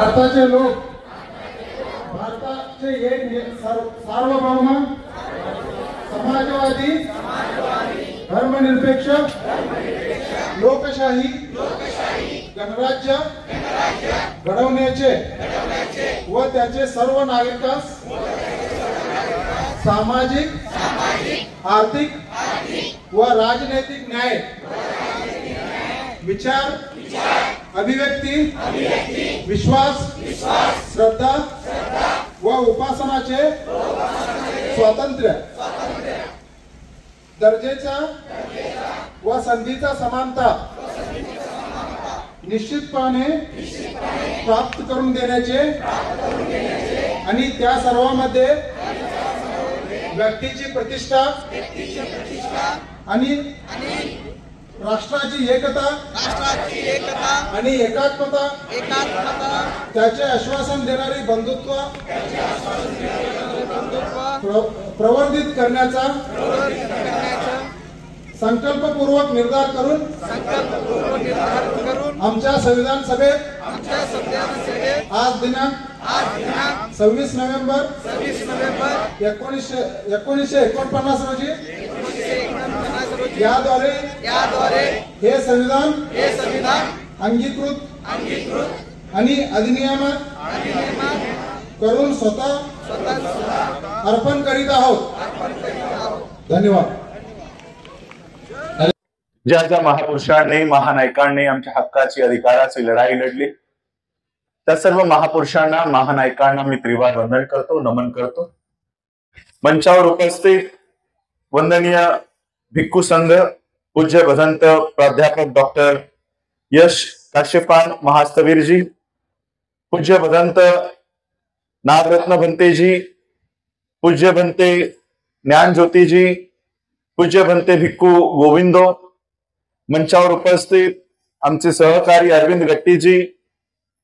भारताचे लोक भारताचे एक सार्वभौम समाजवादी धर्मनिरपेक्ष लोकशाही गणराज्य घडवण्याचे व त्याचे सर्व नागरिकांस सामाजिक आर्थिक व राजनैतिक न्याय विचार अभिव्यक्ती विश्वास श्रद्धा व उपासनाचे स्वातंत्र्य दर्जेचा व संधीचा समानता निश्चितपणे प्राप्त करून देण्याचे आणि त्या सर्वांमध्ये व्यक्तीची प्रतिष्ठा आणि राष्ट्राची एकता आणि एकात्मता त्याचे आश्वासन देणारी बंधुत्व प्रवर्धित करण्याचा संकल्पपूर्वक निर्धार करून आमच्या संविधान सभेत आज दिनांक 26 नोव्हेंबर 1949 रोजी याद्वारे हे संविधान अंगीकृत आणि अधिनियमित करून स्वतः अर्पण करीत आहोत। धन्यवाद। ज्या ज्या महापुरुषांनी महानायकांनी आमच्या हक्काची अधिकाराची लढाई लढली त्या सर्व महापुरुषांना महानायकांना मी त्रिवार वंदन करतो, नमन करतो। मंचावर उपस्थित वंदनीय भिक्खू संघ पूज्य भदंत प्राध्यापक डॉक्टर यश काश्यपान महास्तवीरजी, पूज्य भदंत नागरत्न भंतेजी, पूज्य भंते ज्ञान ज्योतिजी, पूज्य भंते भिक्खू गोविंदो, मंचावर उपस्थित आमचे सहकारी अरविंद गट्टीजी,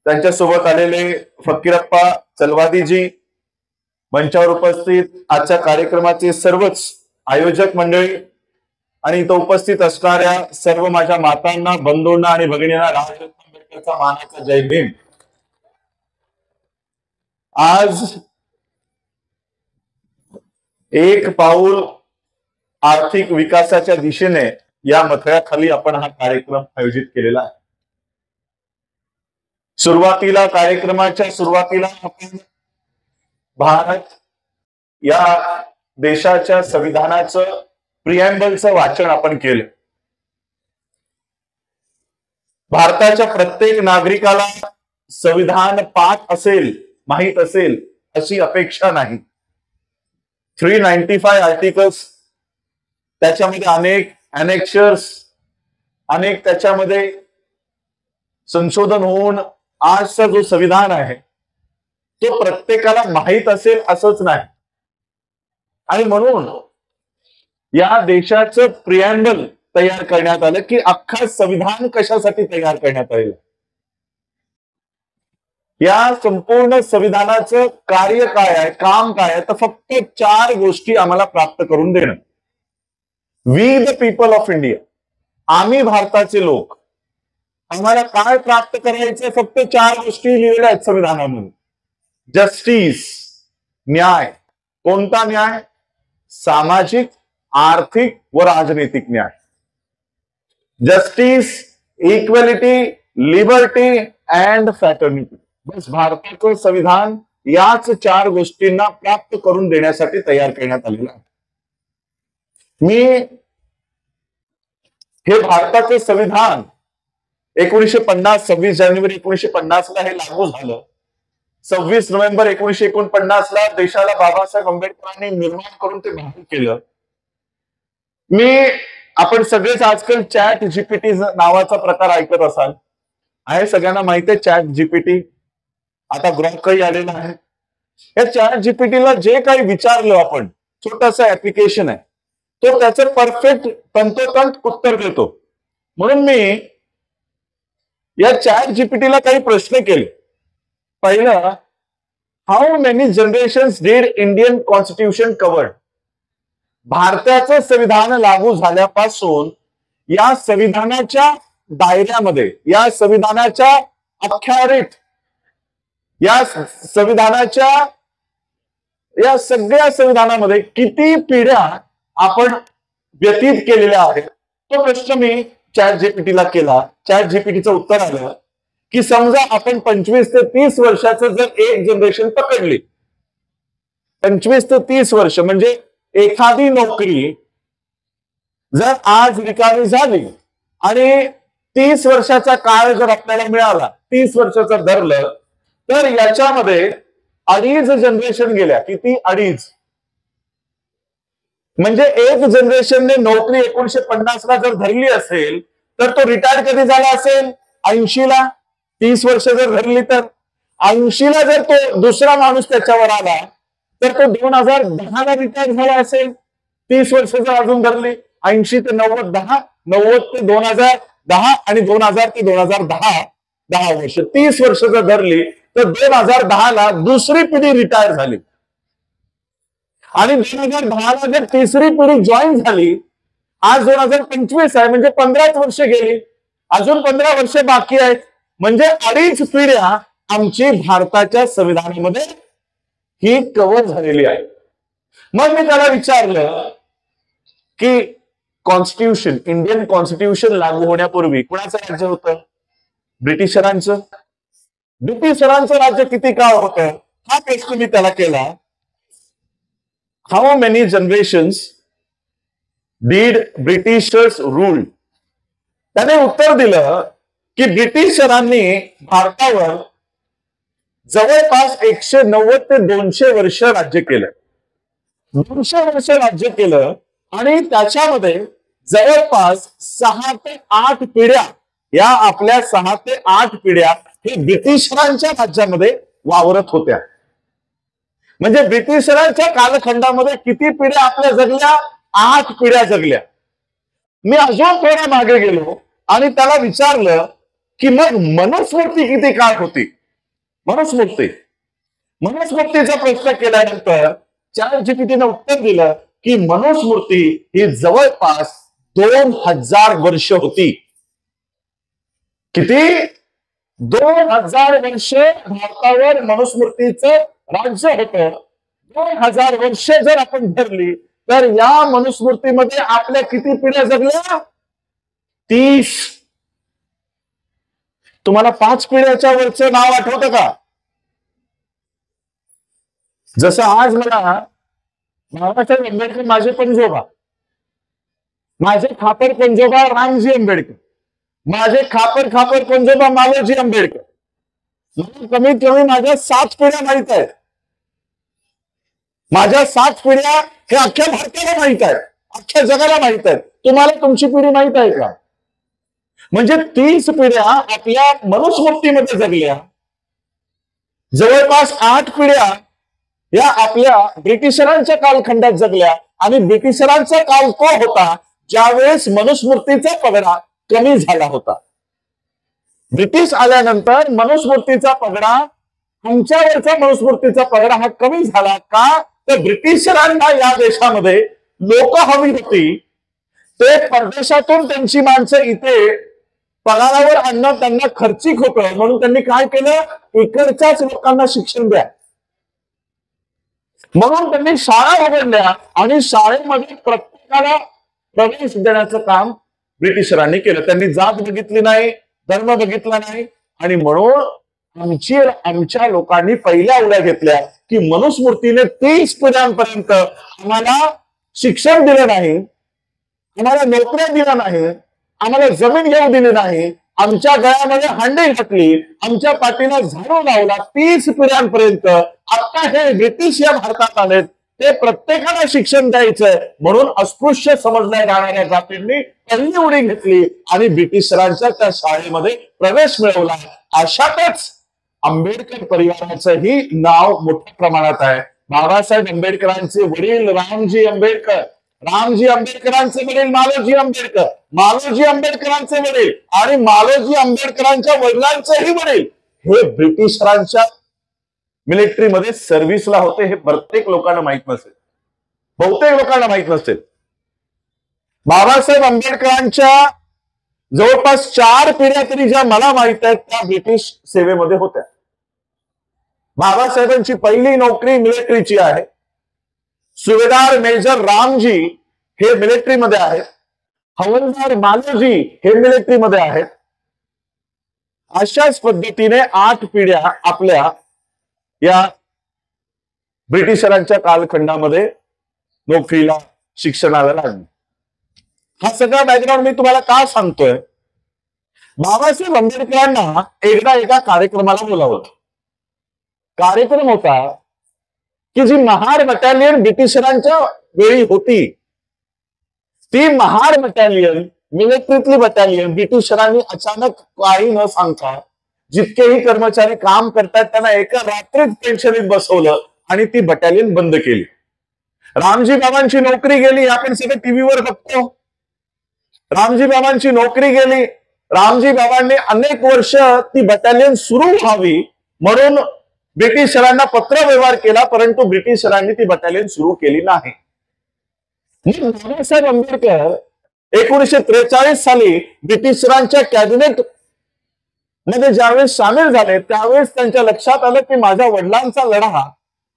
त्यांच्यासोबत आलेले फकीरप्पा चलवादीजी, मंचावर उपस्थित आजच्या कार्यक्रमाचे सर्वच आयोजक मंडळी आणि इथं उपस्थित असणाऱ्या सर्व माझ्या मातांना, बंधूंना आणि भगिनींना राजरत्न आंबेडकरचा मानाचा जय भीम। आज एक पाऊल आर्थिक विकासाच्या दिशेने या मथळ्याखाली आपण हा कार्यक्रम आयोजित केलेला आहे। कार्यक्रमाच्या सुरुवातीला आपण भारत या देशाच्या संविधानाचं प्रिएम्बलचं वाचन आपण केलं। भारताच्या प्रत्येक नागरिकाला संविधान पाठ असेल, माहित असेल अशी अपेक्षा नाही। 395 आर्टिकल्स, त्याच्यामध्ये अनेक अनेक्शर्स, अनेक त्याच्यामध्ये संशोधन होऊन आजचा जो संविधान आहे तो प्रत्येकाला माहित असेल असंच नाही। आणि म्हणून या देशाचं प्रिएम्बल तयार करण्यात आलं की अख्खा संविधान कशासाठी तयार करण्यात आलेलं, या संपूर्ण संविधानाचं कार्य काय आहे, काम काय आहे, तर फक्त 4 गोष्टी आम्हाला प्राप्त करून देणं। We the people of India, आम्ही भारताचे लोक, आम्हाला काय प्राप्त करायचं, फक्त 4 गोष्टी लिहिलेल्या आहेत संविधानामध्ये। जस्टिस, न्याय। कोणता न्याय? सामाजिक, आर्थिक व राजनैतिक न्याय। Justice, equality, liberty and fraternity. बस भारताचं संविधान याच 4 गोष्टींना प्राप्त करून देण्यासाठी तयार करण्यात आलेलं आहे। मी हे भारताचे संविधान 1950 26 जानेवारी 1950 ला हे लागू झालं। 26 नोव्हेंबर 1949 ला देशाला बाबासाहेब आंबेडकरांनी निर्माण करून ते लागू केलं। आपण सगळेच आजकाल चॅट जीपीटी नावाचा प्रकार ऐकत असाल, आहे सगळ्यांना माहिती आहे चॅट जीपीटी, आता ग्रॉकही आलेला आहे। या चॅट जीपीटीला जे काही विचारलं आपण, छोटासा ऍप्लिकेशन आहे, तो त्याचं परफेक्ट तंतोतंत उत्तर देतो। म्हणून मी या चॅट जीपीटीला काही प्रश्न केले। पहिला, how many generations did Indian constitution covered? भारताचं संविधान लागू झाल्यापासून या संविधानाच्या दायऱ्यामध्ये, या संविधानाच्या अख्यारीत या संविधानाच्या या सगळ्या संविधानामध्ये किती पिढ्या आपण व्यतीत केलेल्या आहेत, तो प्रश्न मी ChatGPT केला. ChatGPTचं उत्तर आलं की समजा आपण 25 ते 30 वर्षाचं जर एक जनरेशन पकडली, 25 ते 30 वर्ष म्हणजे एखादी नोकरी जर आज रिकामी झाली आणि 30 वर्षाचा काळ जर आपल्याला मिळाला, 30 वर्षाचं धरलं, तर याच्यामध्ये 2.5 जनरेशन गेल्या. किती? 2.5. म्हणजे एक जनरेशनने नोकरी 1950 ला जर धरली असेल तर तो रिटायर कधी झाला असेल? 80 ला. 30 वर्ष जर धरली तर 80 ला जर तो दुसरा माणूस त्याच्यावर आला तर तो 2010 ला रिटायर झाला असेल. 30 वर्ष जर अजून धरली, 80 ते 90, 10, 90 ते 2010 आणि 2000 ते 2010, 10 वर्ष. 30 वर्ष जर धरली तर 2010 ला दुसरी पिढी रिटायर झाली आणि 2010 ला जर तिसरी पिढी जॉईन झाली. आज 2025 आहे म्हणजे 15 वर्ष गेली, अजून 15 वर्ष बाकी आहेत. म्हणजे 2.5 पिढ्या आमची भारताच्या संविधानामध्ये ही कव्हर झालेली आहे. मग मी त्याला विचारलं की कॉन्स्टिट्यूशन, इंडियन कॉन्स्टिट्यूशन लागू होण्यापूर्वी कुणाचं राज्य होतं? ब्रिटिशरांचं. ब्रिटिशरांचं राज्य किती काळ होतं हा प्रश्न मी त्याला केला. How many generations did Britishers rule? त्याने उत्तर दिलं की ब्रिटिशरांनी भारतावर जवळपास 190 ते 200 वर्ष राज्य केलं. 200 वर्ष राज्य केलं आणि त्याच्यामध्ये जवळपास 6 ते 8 पिढ्या, या आपल्या 6 ते 8 पिढ्या हे ब्रिटिशरांच्या राज्यामध्ये वावरत होत्या. म्हणजे ब्रिटिशरांच्या कालखंडामध्ये किती पिढ्या आपल्या जगल्या? 8 पिढ्या जगल्या. मी अजून थोडा मागे गेलो आणि त्याला विचारलं की मग मनुस्मृती किती काळ होती? मनुस्मृतीचा प्रश्न केल्यानंतर ChatGPTने उत्तर दिलं की मनुस्मृती ही जवळपास 2000 वर्ष होती. किती? 2000 वर्ष भारतावर मनुस्मृतीचं राज्य होतं. 2000 वर्ष जर आपण धरली तर या मनुस्मृतीमध्ये आपल्या किती पिढ्या जगल्या? 30. तुम्हाला 5 पिढ्याच्या वरचं नाव आठवतं का? जसं आज मला बाबासाहेब आंबेडकर माझे पंजोबा, माझे खापर पंजोबा रामजी आंबेडकर, माझे खापर पंजोबा मालोजी आंबेडकर. मला कमीत कमी माझ्या 7 पिढ्या माहित आहेत. माझ्या 7 पिढ्या हे अख्ख्या भारताला माहित आहेत, अख्ख्या जगाला माहित आहेत. तुम्हाला तुमची पिढी माहित आहे का? म्हणजे 30 पिढ्या आपल्या मनुस्मृतीमध्ये जगल्या. जवळपास 8 पिढ्या या आपल्या ब्रिटिशरांच्या कालखंडात जगल्या आणि ब्रिटिशरांचा काल तो होता ज्यावेळेस मनुस्मृतीचा पगडा कमी झाला होता. ब्रिटिश आल्यानंतर मनुस्मृतीचा पगडा, आमच्यावरचा मनुस्मृतीचा पगडा हा कमी झाला का? तर ब्रिटिशरांना या देशामध्ये लोक हवी होती. ते परदेशातून त्यांची माणसं इथे पगारावर आणणं त्यांना खर्चिक होतं, म्हणून त्यांनी काय केलं? इकडच्याच लोकांना शिक्षण द्या म्हणून त्यांनी शाळा उघडल्या आणि शाळेमध्ये प्रत्येकाला प्रवेश देण्याचं काम ब्रिटिशरांनी केलं. त्यांनी जात बघितली नाही, धर्म बघितला नाही आणि म्हणून आमच्या लोकांनी पहिल्या उड्या घेतल्या की मनुस्मृतीने 30 पिढ्यांपर्यंत आम्हाला शिक्षण दिलं नाही, आम्हाला नोकऱ्या दिल्या नाही, आम्हाला जमीन घेऊ दिली नाही, आमच्या गळ्यामध्ये हांडी घातली, आमच्या पाठीला झाडू लावला. 30 पिढ्यांपर्यंत आता हे ब्रिटिश या भारतात आलेत, ते प्रत्येकाला शिक्षण द्यायचंय म्हणून अस्पृश्य समजल्या जाणाऱ्या जातींनी पहिली उडी घेतली आणि ब्रिटिशरांच्या त्या शाळेमध्ये प्रवेश मिळवला. अशातच आंबेडकर परिवाराचंही नाव मोठ्या प्रमाणात आहे. बाबासाहेब आंबेडकरांचे वडील रामजी आंबेडकर, रामजी आंबेडकरांचे वडील मालोजी आंबेडकर, मालोजी आंबेडकरांचे वडील आणि मालोजी आंबेडकरांच्या वडिलांचेही वडील हे ब्रिटिशरांच्या मिलिटरीमध्ये सर्व्हिसला होते. हे प्रत्येक लोकांना माहित नसेल, बहुतेक लोकांना माहित नसेल. बाबासाहेब आंबेडकरांच्या जवळपास 4 पिढ्या तरी ज्या मला माहित आहेत त्या ब्रिटिश सेवेमध्ये होत्या. बाबासाहेबांची पहिली नोकरी मिलिटरीची आहे. सुभेदार मेजर रामजी हे मिलिटरीमध्ये आहेत. हवलदार मालोजी हे मिलिटरीमध्ये आहेत. अशाच पद्धतीने 8 पिढ्या आपल्या या ब्रिटिशरांच्या कालखंडामध्ये नोकरीला, शिक्षणाला लागली. हा सगळा बॅकग्राऊंड मी तुम्हाला का सांगतोय? बाबासाहेब आंबेडकरांना एकदा एका कार्यक्रमाला बोलावलं. कार्यक्रम होता की जी महार बटालियन ब्रिटिशरांच्या वेळी होती, ती महार बटालियन, मिलिटरीतली बटालियन ब्रिटिशरांनी अचानक काही न सांगता जितकेही कर्मचारी काम करतात त्यांना एका रात्रीत पेन्शनीत बसवलं आणि ती बटालियन बंद केली. रामजी बाबांची नोकरी गेली, आपण सगळं टीव्हीवर बघतो. रामजी बाबांची नोकरी गेली. रामजी बाबांनी अनेक वर्ष ती बटालियन सुरू व्हावी म्हणून ब्रिटिशरांना पत्र व्यवहार केला, परंतु ब्रिटिशरांनी ती बटालियन सुरू केली नाही. बाबासाहेब आंबेडकर 1943 साली ब्रिटिशरांच्या कॅबिनेट मध्ये ज्यावेळेस सामील झाले त्यावेळेस त्यांच्या लक्षात आलं की माझ्या वडिलांचा लढा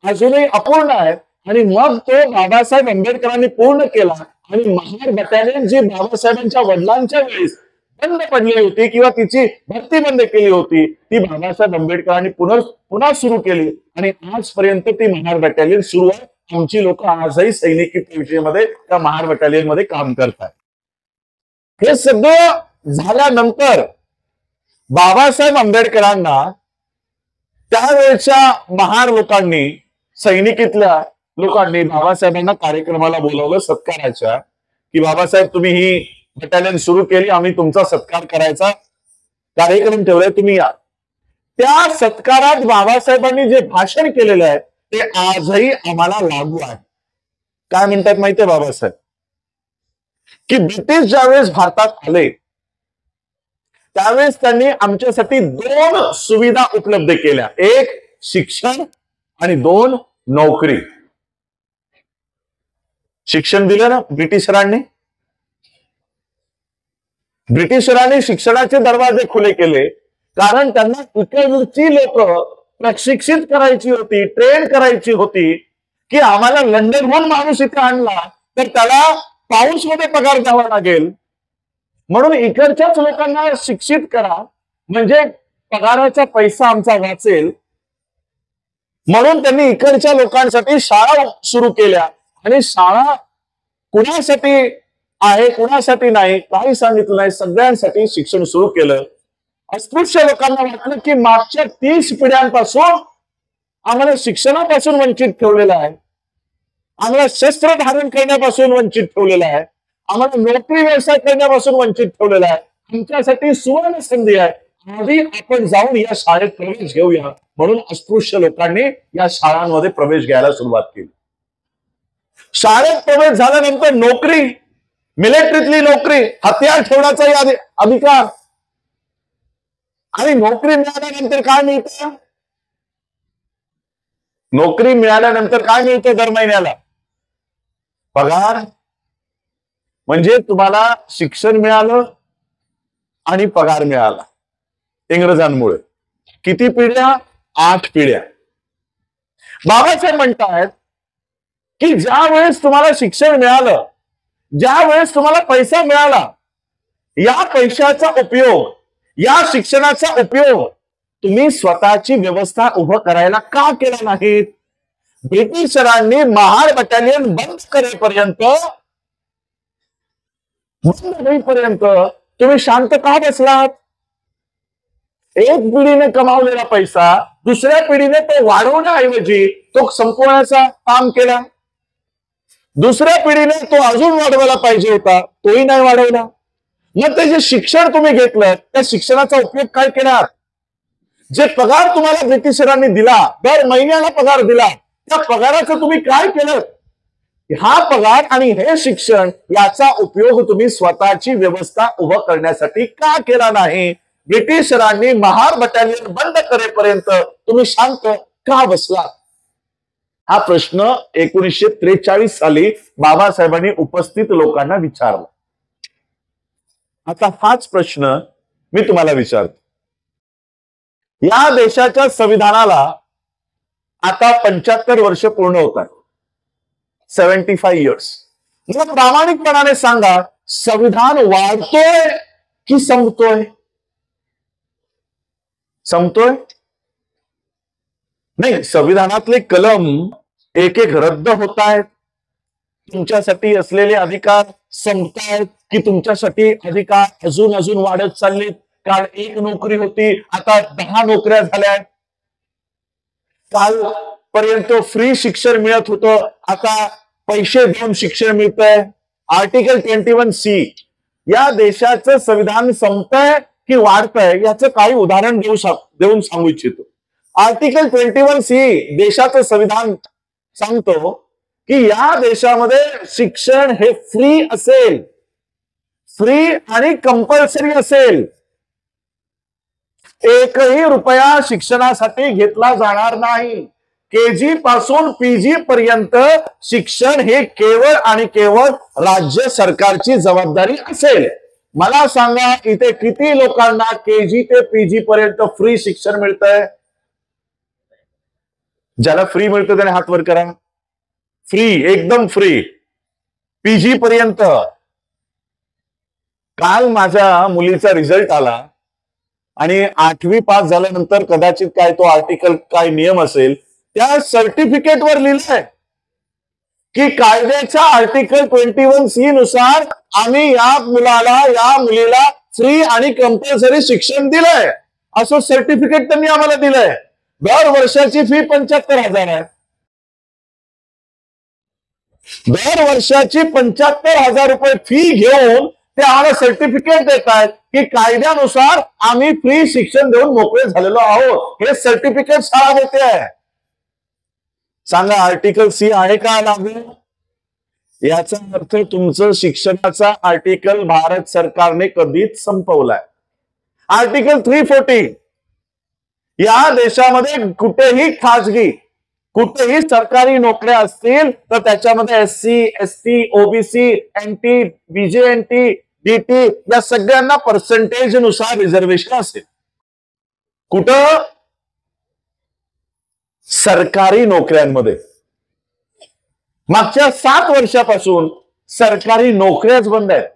अजूनही अपूर्ण आहे, आणि मग तो बाबासाहेब आंबेडकरांनी पूर्ण केला. आणि महार बटालियन जी बाबासाहेबांच्या वडिलांच्या वेळेस बंद पडली होती किंवा तिची भरती बंद केली होती, ती बाबासाहेब आंबेडकरांनी पुन्हा सुरू केली आणि आजपर्यंत ती महार बटालियन सुरू आहे. आमची लोक आजही सैनिकी फौजेमध्ये त्या महार बटालियन मध्ये काम करतात. हे सगळं झाल्यानंतर बाबासाहेब आंबेडकरांना त्यावेळच्या महार लोकांनी, सैनिकीतल्या लोकांनी बाबासाहेबांना कार्यक्रमाला बोलावलं सत्काराच्या, की बाबासाहेब तुम्ही ही बटालियन सुरू केली, आम्ही तुमचा सत्कार करायचा कार्यक्रम ठेवलाय, तुम्ही या. त्या सत्कारात बाबासाहेबांनी जे भाषण केलेलं आहे ते आजही आम्हाला लागू आहे. काय म्हणतात माहितीये बाबासाहेब, की ब्रिटिश ज्यावेळेस भारतात आले त्यावेळेस त्यांनी आमच्यासाठी 2 सुविधा उपलब्ध केल्या. 1 शिक्षण आणि 2 नोकरी. शिक्षण दिलं ना ब्रिटिशरांनी. ब्रिटिशरांनी शिक्षणाचे दरवाजे खुले केले, कारण त्यांना इकडची लोक प्रशिक्षित करायची होती, ट्रेन करायची होती, की आम्हाला लंडनहून माणूस इथे आणला तर त्याला पाऊस मध्ये पगार द्यावा लागेल, म्हणून इकडच्याच लोकांना शिक्षित करा म्हणजे पगाराचा पैसा आमचा वाचेल. म्हणून त्यांनी इकडच्या लोकांसाठी शाळा सुरू केल्या. आणि शाळा कुणासाठी आहे कुणासाठी नाही काही सांगितलं नाही, सगळ्यांसाठी शिक्षण सुरू केलं. अस्पृश्य लोकांना वाटलं की मागच्या 30 पिढ्यांपासून आम्हाला शिक्षणापासून वंचित ठेवलेलं आहे, आम्हाला शस्त्र धारण करण्यापासून वंचित ठेवलेलं आहे, आम्हाला नोकरी व्यवसाय करण्यापासून वंचित ठेवलेलं आहे, आमच्यासाठी सुवर्ण संधी आहे, आधी आपण जाऊन या शाळेत प्रवेश घेऊया. म्हणून अस्पृश्य लोकांनी या शाळांमध्ये प्रवेश घ्यायला सुरुवात केली. शाळेत प्रवेश झाल्यानंतर नोकरी, मिलिटरीतली नोकरी, हत्यार ठेवण्याचा अधिकार. आणि नोकरी मिळाल्यानंतर काय मिळतं? नोकरी मिळाल्यानंतर काय मिळतं? दर महिन्याला पगार. म्हणजे तुम्हाला शिक्षण मिळालं आणि पगार मिळाला इंग्रजांमुळे. किती पिढ्या? 8 पिढ्या. बाबासाहेब म्हणतात की ज्या वेळेस तुम्हाला शिक्षण मिळालं, ज्या वेळेस तुम्हाला पैसा मिळाला, या पैशाचा उपयोग, या शिक्षणाचा उपयोग तुम्ही स्वतःची व्यवस्था उभं करायला का केला नाहीत? ब्रिटिशरांनी महार बटालियन बंद करेपर्यंत, तुम्ही शांत का बसलात? एक पिढीने कमावलेला पैसा दुसऱ्या पिढीने तो वाढवण्याऐवजी तो संपवण्याचा काम केला. दुसऱ्या पिढीने तो अजून वाढवायला पाहिजे होता, तोही नाही वाढवला. मग ते जे शिक्षण तुम्ही घेतलं त्या शिक्षणाचा उपयोग काय केला? जे पगार तुम्हाला ब्रिटिशरांनी दिला, दर महिन्याला पगार दिला, त्या पगाराचं तुम्ही काय केलं? हा पगार आणि हे शिक्षण याचा उपयोग तुम्ही स्वतःची व्यवस्था उभं करण्यासाठी का केला नाही? ब्रिटिशरांनी महार बटालियन बंद करेपर्यंत तुम्ही शांत का बसला? हा प्रश्न 1943 साली बाबासाहेबांनी उपस्थित लोकांना विचारला. आता हाच प्रश्न मी तुम्हाला विचारतो. या देशाच्या संविधानाला आता 75 वर्ष पूर्ण होतात, 75 इयर्स. मला प्रामाणिकपणाने सांगा, संविधान वाढतोय की संपतोय? संपतोय नाही. संविधानातले कलम एक एक रद्द होत आहेत. तुमच्यासाठी असलेले अधिकार संपतायत की तुमच्यासाठी अधिकार अजून अजून वाढत चाललेत? काल 1 नोकरी होती, आता 10 नोकऱ्या झाल्या. काल पर्यंत फ्री शिक्षण मिळत होतं, आता पैसे देऊन शिक्षण मिळतंय. आर्टिकल 21C या देशाचं संविधान संपतंय की वाढतंय याचं काही उदाहरण देऊन सांगू इच्छितो. आर्टिकल 21C देशाचं संविधान सांगतो की या देशामध्ये शिक्षण हे फ्री असेल, फ्री आणि कंपल्सरी असेल. 1ही रुपया शिक्षणासाठी घेतला जाणार नाही. केजी पासून पीजी पर्यंत शिक्षण हे केवळ आणि केवळ राज्य सरकारची जबाबदारी असेल. मला सांगा, इथे किती लोकांना केजी ते पीजी पर्यंत फ्री शिक्षण मिळतंय? ज्याला फ्री मिळतं त्याने हात वर करा. फ्री, एकदम फ्री, पीजी पर्यंत. काल माझ्या मुलीचा रिझल्ट आला आणि 8वी पास झाल्यानंतर कदाचित काय तो आर्टिकल काय नियम असेल, त्या सर्टिफिकेटवर लिहिलंय की कायद्याच्या आर्टिकल 21C नुसार आम्ही या मुलाला, या मुलीला फ्री आणि कंपल्सरी शिक्षण दिलंय, असं सर्टिफिकेट त्यांनी आम्हाला दिलंय. दर वर्षाची फी 75,000 आहे. दर वर्षाची 75,000 रुपये फी घेऊन ते आम्हाला सर्टिफिकेट देत आहेत की कायद्यानुसार आम्ही फ्री शिक्षण देऊन मोकळे झालेलो आहोत. हे सर्टिफिकेट शाळा देते आहे. सांगा, आर्टिकल C आहे का लागू? याचा अर्थ तुमचं शिक्षणाचा आर्टिकल भारत सरकारने कधीच संपवलाय. आर्टिकल 340 या देशामध्ये कुठेही खाजगी, कुठेही सरकारी नोकऱ्या असतील तर त्याच्यामध्ये SC, ST, OBC, NT, BJNT, DT या सगळ्यांना पर्सेंटेज नुसार रिझर्वेशन असेल. कुठं? सरकारी नोकऱ्यांमध्ये. मागच्या 7 वर्षापासून सरकारी नोकऱ्याच बंद आहेत.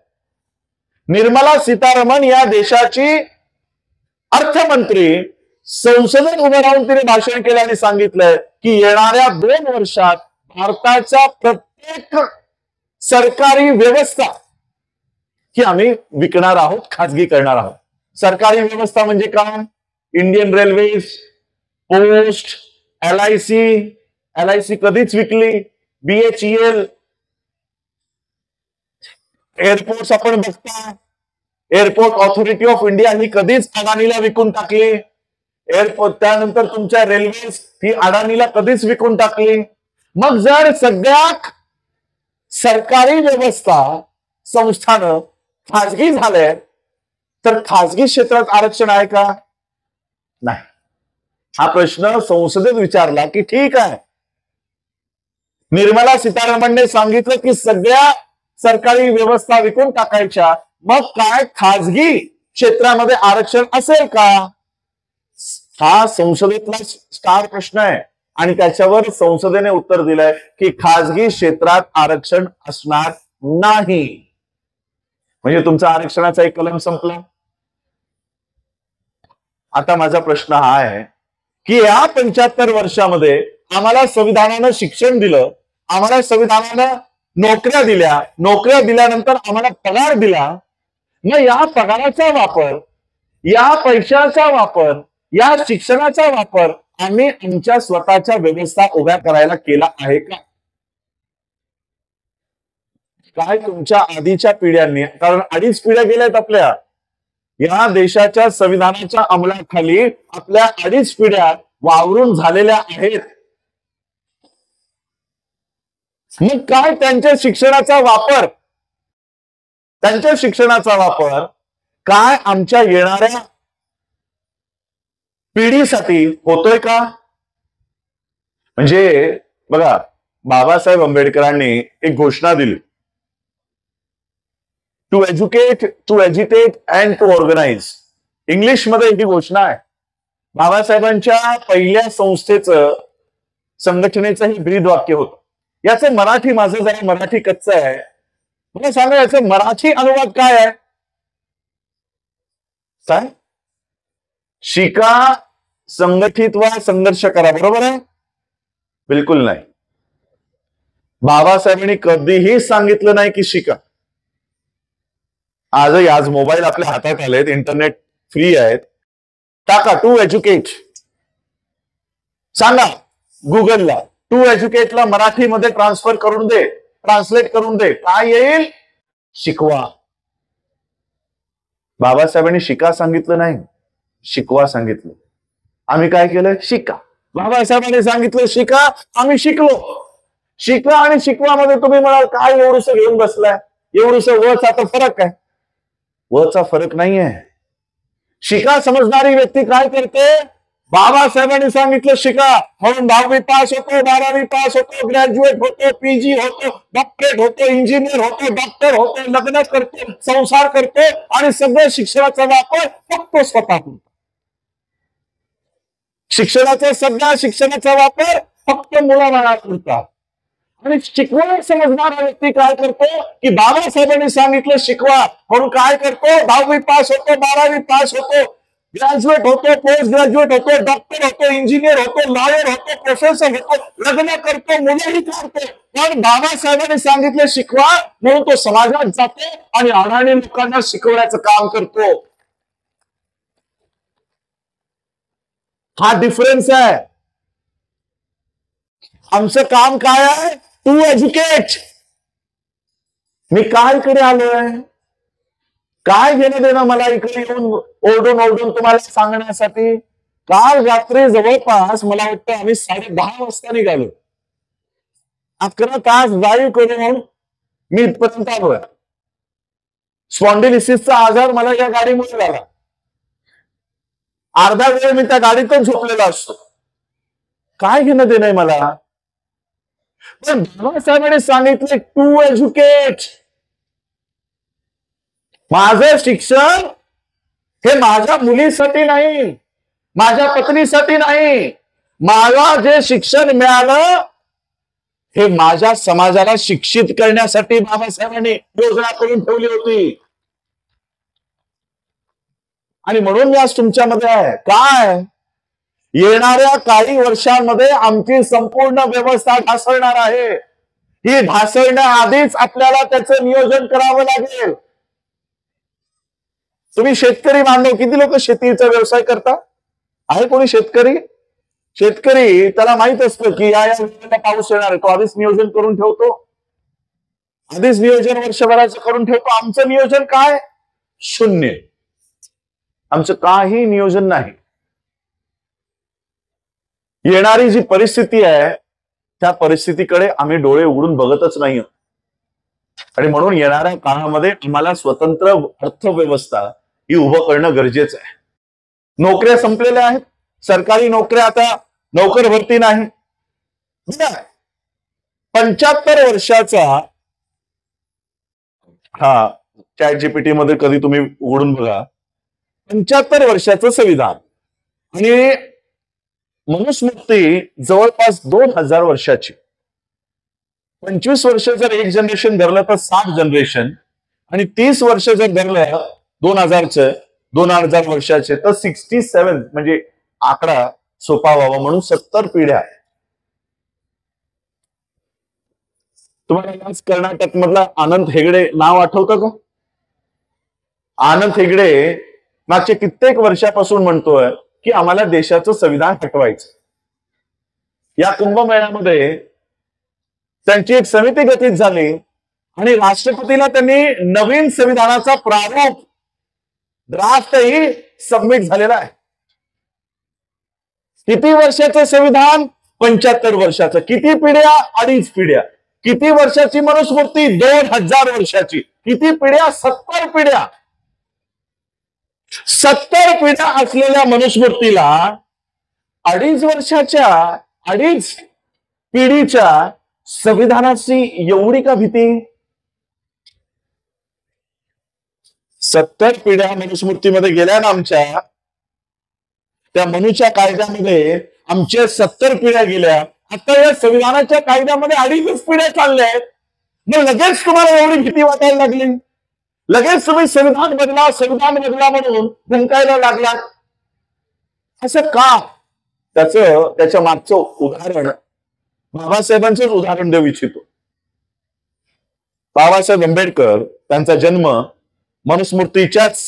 निर्मला सीतारामन या देशाची अर्थमंत्री संसदेत उभं राहून तिने भाषण केलं आणि सांगितलंय की येणाऱ्या 2 वर्षात भारताच्या प्रत्येक सरकारी व्यवस्था ही आम्ही विकणार आहोत, खाजगी करणार आहोत. सरकारी व्यवस्था म्हणजे काय? इंडियन रेल्वेज, पोस्ट, LIC कधीच विकली, BHEL, एअरपोर्ट आपण बघता, एअरपोर्ट ऑथॉरिटी ऑफ इंडिया ही कधीच अदानीला विकून टाकली. एअरपोर्ट त्यानंतर तुमच्या रेल्वेज ही अदानीला कधीच विकून टाकली. मग जर सगळ्या सरकारी व्यवस्था संस्थानं खाजगी झाल्या तर खाजगी क्षेत्रात आरक्षण आहे का? नाही. हा प्रश्न संसदेत विचारला की ठीक आहे, निर्मला सीतारामनने सांगितलं की सगळ्या सरकारी व्यवस्था विकून टाकायच्या, मग काय खाजगी क्षेत्रामध्ये आरक्षण असेल का? हा संसदेतला स्टार प्रश्न आहे आणि त्याच्यावर संसदेने उत्तर दिलंय की खाजगी क्षेत्रात आरक्षण असणार नाही. म्हणजे तुमचा आरक्षणाचा एक कलम संपला. आता माझा प्रश्न हा आहे की या 75 वर्षामध्ये आम्हाला संविधानानं शिक्षण दिलं, आम्हाला संविधानानं नोकऱ्या दिल्या, नोकऱ्या दिल्यानंतर आम्हाला पगार दिला. मग या पगाराचा वापर, या पैशाचा वापर, या शिक्षणाचा वापर आम्ही आमच्या स्वतःच्या व्यवस्था उभ्या करायला केला आहे का? काय तुमच्या आधीच्या पिढ्यांनी, कारण 2.5 पिढ्या गेल्यात आपल्या या देशाच्या संविधानाच्या अंमलाखाली, आपल्या 2.5 पिढ्या वावरून झालेल्या आहेत. मग काय त्यांच्या शिक्षणाचा वापर, त्यांच्या शिक्षणाचा वापर काय आमच्या येणाऱ्या पिढीसाठी होतोय का? म्हणजे बघा, बाबासाहेब आंबेडकरांनी एक घोषणा दिली, to educate, to educate and to organise. English मध्ये ही घोषणा आहे. बाबासाहेबांच्या पहिल्या संस्थेचं संघटनेचं हे ब्रीद वाक्य होतं. याचं मराठी, माझं जरा मराठी कच्चं आहे, मला सांगा याचं मराठी अनुवाद काय आहे? काय? शिका, संघटित व्हा, संघर्ष करा. बरोबर आहे? बिलकुल नाही. बाबासाहेबांनी कधीही सांगितलं नाही की शिका. आजही, आज मोबाईल आपल्या हातात आलेत, इंटरनेट फ्री आहेत, टाका टू एज्युकेट, सांगा गुगलला टू एज्युकेटला मराठीमध्ये ट्रान्सफर करून दे, ट्रान्सलेट करून दे, काय येईल? शिकवा. बाबासाहेबांनी शिका सांगितलं नाही, शिकवा सांगितलं. आम्ही काय केलं? शिका. बाबासाहेबांनी सांगितलं शिका, आम्ही शिकलो. शिका आणि शिकवामध्ये तुम्ही म्हणाल काय एवढंसं घेऊन बसलाय, एवढंसं वचा तर फरक आहे. वचा फरक नाहीये. शिका समजणारी व्यक्ती काय करते? बाबासाहेबांनी सांगितलं शिका म्हणून 10वी पास होतो, 12वी पास होतो, ग्रॅज्युएट होतो, पीजी होतो, डॉक्टरेट होतो, इंजिनियर होतो, डॉक्टर होतो, लग्न करतो, संसार करतो आणि सगळं शिक्षणाचा वापर फक्त स्वतः करतो. शिक्षणाचा वापर फक्त मुलाबाळा करतात. आणि शिकवण समजणारा व्यक्ती काय करतो की बाबासाहेबांनी सांगितलं शिकवा म्हणून काय करतो? 10वी पास होतो, 12वी पास होतो, ग्रॅज्युएट होतो, पोस्ट ग्रॅज्युएट होतो, डॉक्टर होतो, इंजिनियर होतो, लॉयर होतो, प्रोफेसर होतो, लग्न करतो, मुलंही करतो. पण बाबासाहेबांनी सांगितलं शिकवा म्हणून तो समाजात जातो आणि अडाणी लोकांना शिकवण्याचं काम करतो. हा डिफरन्स आहे. आमचं काम काय आहे? To educate. मी काय इकडे आलोय? काय घेणं देणं मला इकडे येऊन ओरडून ओरडून तुम्हाला सांगण्यासाठी? काल रात्री जवळपास मला वाटतं आम्ही 10:30 वाजता निघालो. 11 तास ड्राईव्ह करून मी इथपर्यंत आलोय. स्पॉन्डिलिसिसचा आजार मला या गाडीमुळे झाला. अर्धा वेळ मी त्या गाडीतच झोपलेला असतो. काय घेणं देणं मला? पण बाबासाहेबांनी सांगितले टू एज्युकेट. माझं शिक्षण हे माझ्या मुलीसाठी नाही, माझ्या पत्नीसाठी नाही. मला जे शिक्षण मिळालं हे माझ्या समाजाला शिक्षित करण्यासाठी बाबासाहेबांनी योजना करून ठेवली होती. आणि म्हणून मी आज तुमच्यामध्ये आहे. काय? येणाऱ्या काही वर्षांमध्ये आमची संपूर्ण व्यवस्था ढासळणार आहे. ही ढासळण्याआधीच आपल्याला त्याचं नियोजन करावं लागेल. तुम्ही शेतकरी बांधव, किती लोक शेतीचा व्यवसाय करता? आहे कोणी शेतकरी? शेतकरी त्याला माहित असतं की या वेळेला पाऊस येणार आहे, तो आधीच नियोजन करून ठेवतो. आधीच नियोजन वर्षभराचं करून ठेवतो. आमचं नियोजन काय? शून्य. आमचं काही नियोजन नाही. येणारी जी परिस्थिती आहे त्या परिस्थितीकडे आम्ही डोळे उघडून बघतच नाही. आणि म्हणून येणाऱ्या काळामध्ये आम्हाला स्वतंत्र अर्थव्यवस्था ही उभं करणं गरजेचं आहे. नोकऱ्या संपलेल्या आहेत. सरकारी नोकऱ्या आता नोकर भरती नाही. 75 वर्षाचा हा चॅट जीपीटी मध्ये कधी तुम्ही उघडून बघा. 75 वर्षाचं संविधान आणि मनुस्मृती जवळपास 2000 वर्षाची. 25 वर्ष जर एक जनरेशन धरलं तर 60 जनरेशन आणि 30 वर्ष जर धरलं 2000 वर्षाचे तर 67, म्हणजे आकडा सोपा व्हावा म्हणून 70 पिढ्या. तुम्हाला आज कर्नाटक मधला आनंद हेगडे नाव आठवतं का? आनंद हेगडे मागच्या कित्येक वर्षापासून म्हणतोय की आम्हाला देशाचं संविधान हटवायचं. या कुंभमेळ्यामध्ये त्यांची एक समिती गठीत झाली आणि राष्ट्रपतीला त्यांनी नवीन संविधानाचा प्रारूप ड्राफ्टही सबमिट झालेला आहे. किती वर्षाचं संविधान? 75 वर्षाचं. किती पिढ्या? 2.5 पिढ्या. किती वर्षाची मनुस्मृती? 2000 वर्षाची. किती पिढ्या? 70 पिढ्या. 70 पिढ्या असलेल्या मनुस्मृतीला 2.5 वर्षाच्या 2.5 पिढीच्या संविधानाची एवढी का भीती? 70 पिढ्या मनुस्मृतीमध्ये गेल्या ना आमच्या, त्या मनुच्या कायद्यामध्ये आमच्या 70 पिढ्या गेल्या आता या संविधानाच्या कायद्यामध्ये 2.5 पिढ्या चालल्या आहेत. मग लगेच तुम्हाला एवढी भीती वाटायला लागली, लगेच तुम्ही संविधान बदला म्हणून भुंकायला लागलात, असं का? त्याच्या मागचं उदाहरण बाबासाहेबांचंच उदाहरण देऊ इच्छितो. बाबासाहेब आंबेडकर त्यांचा जन्म मनुस्मृतीच्याच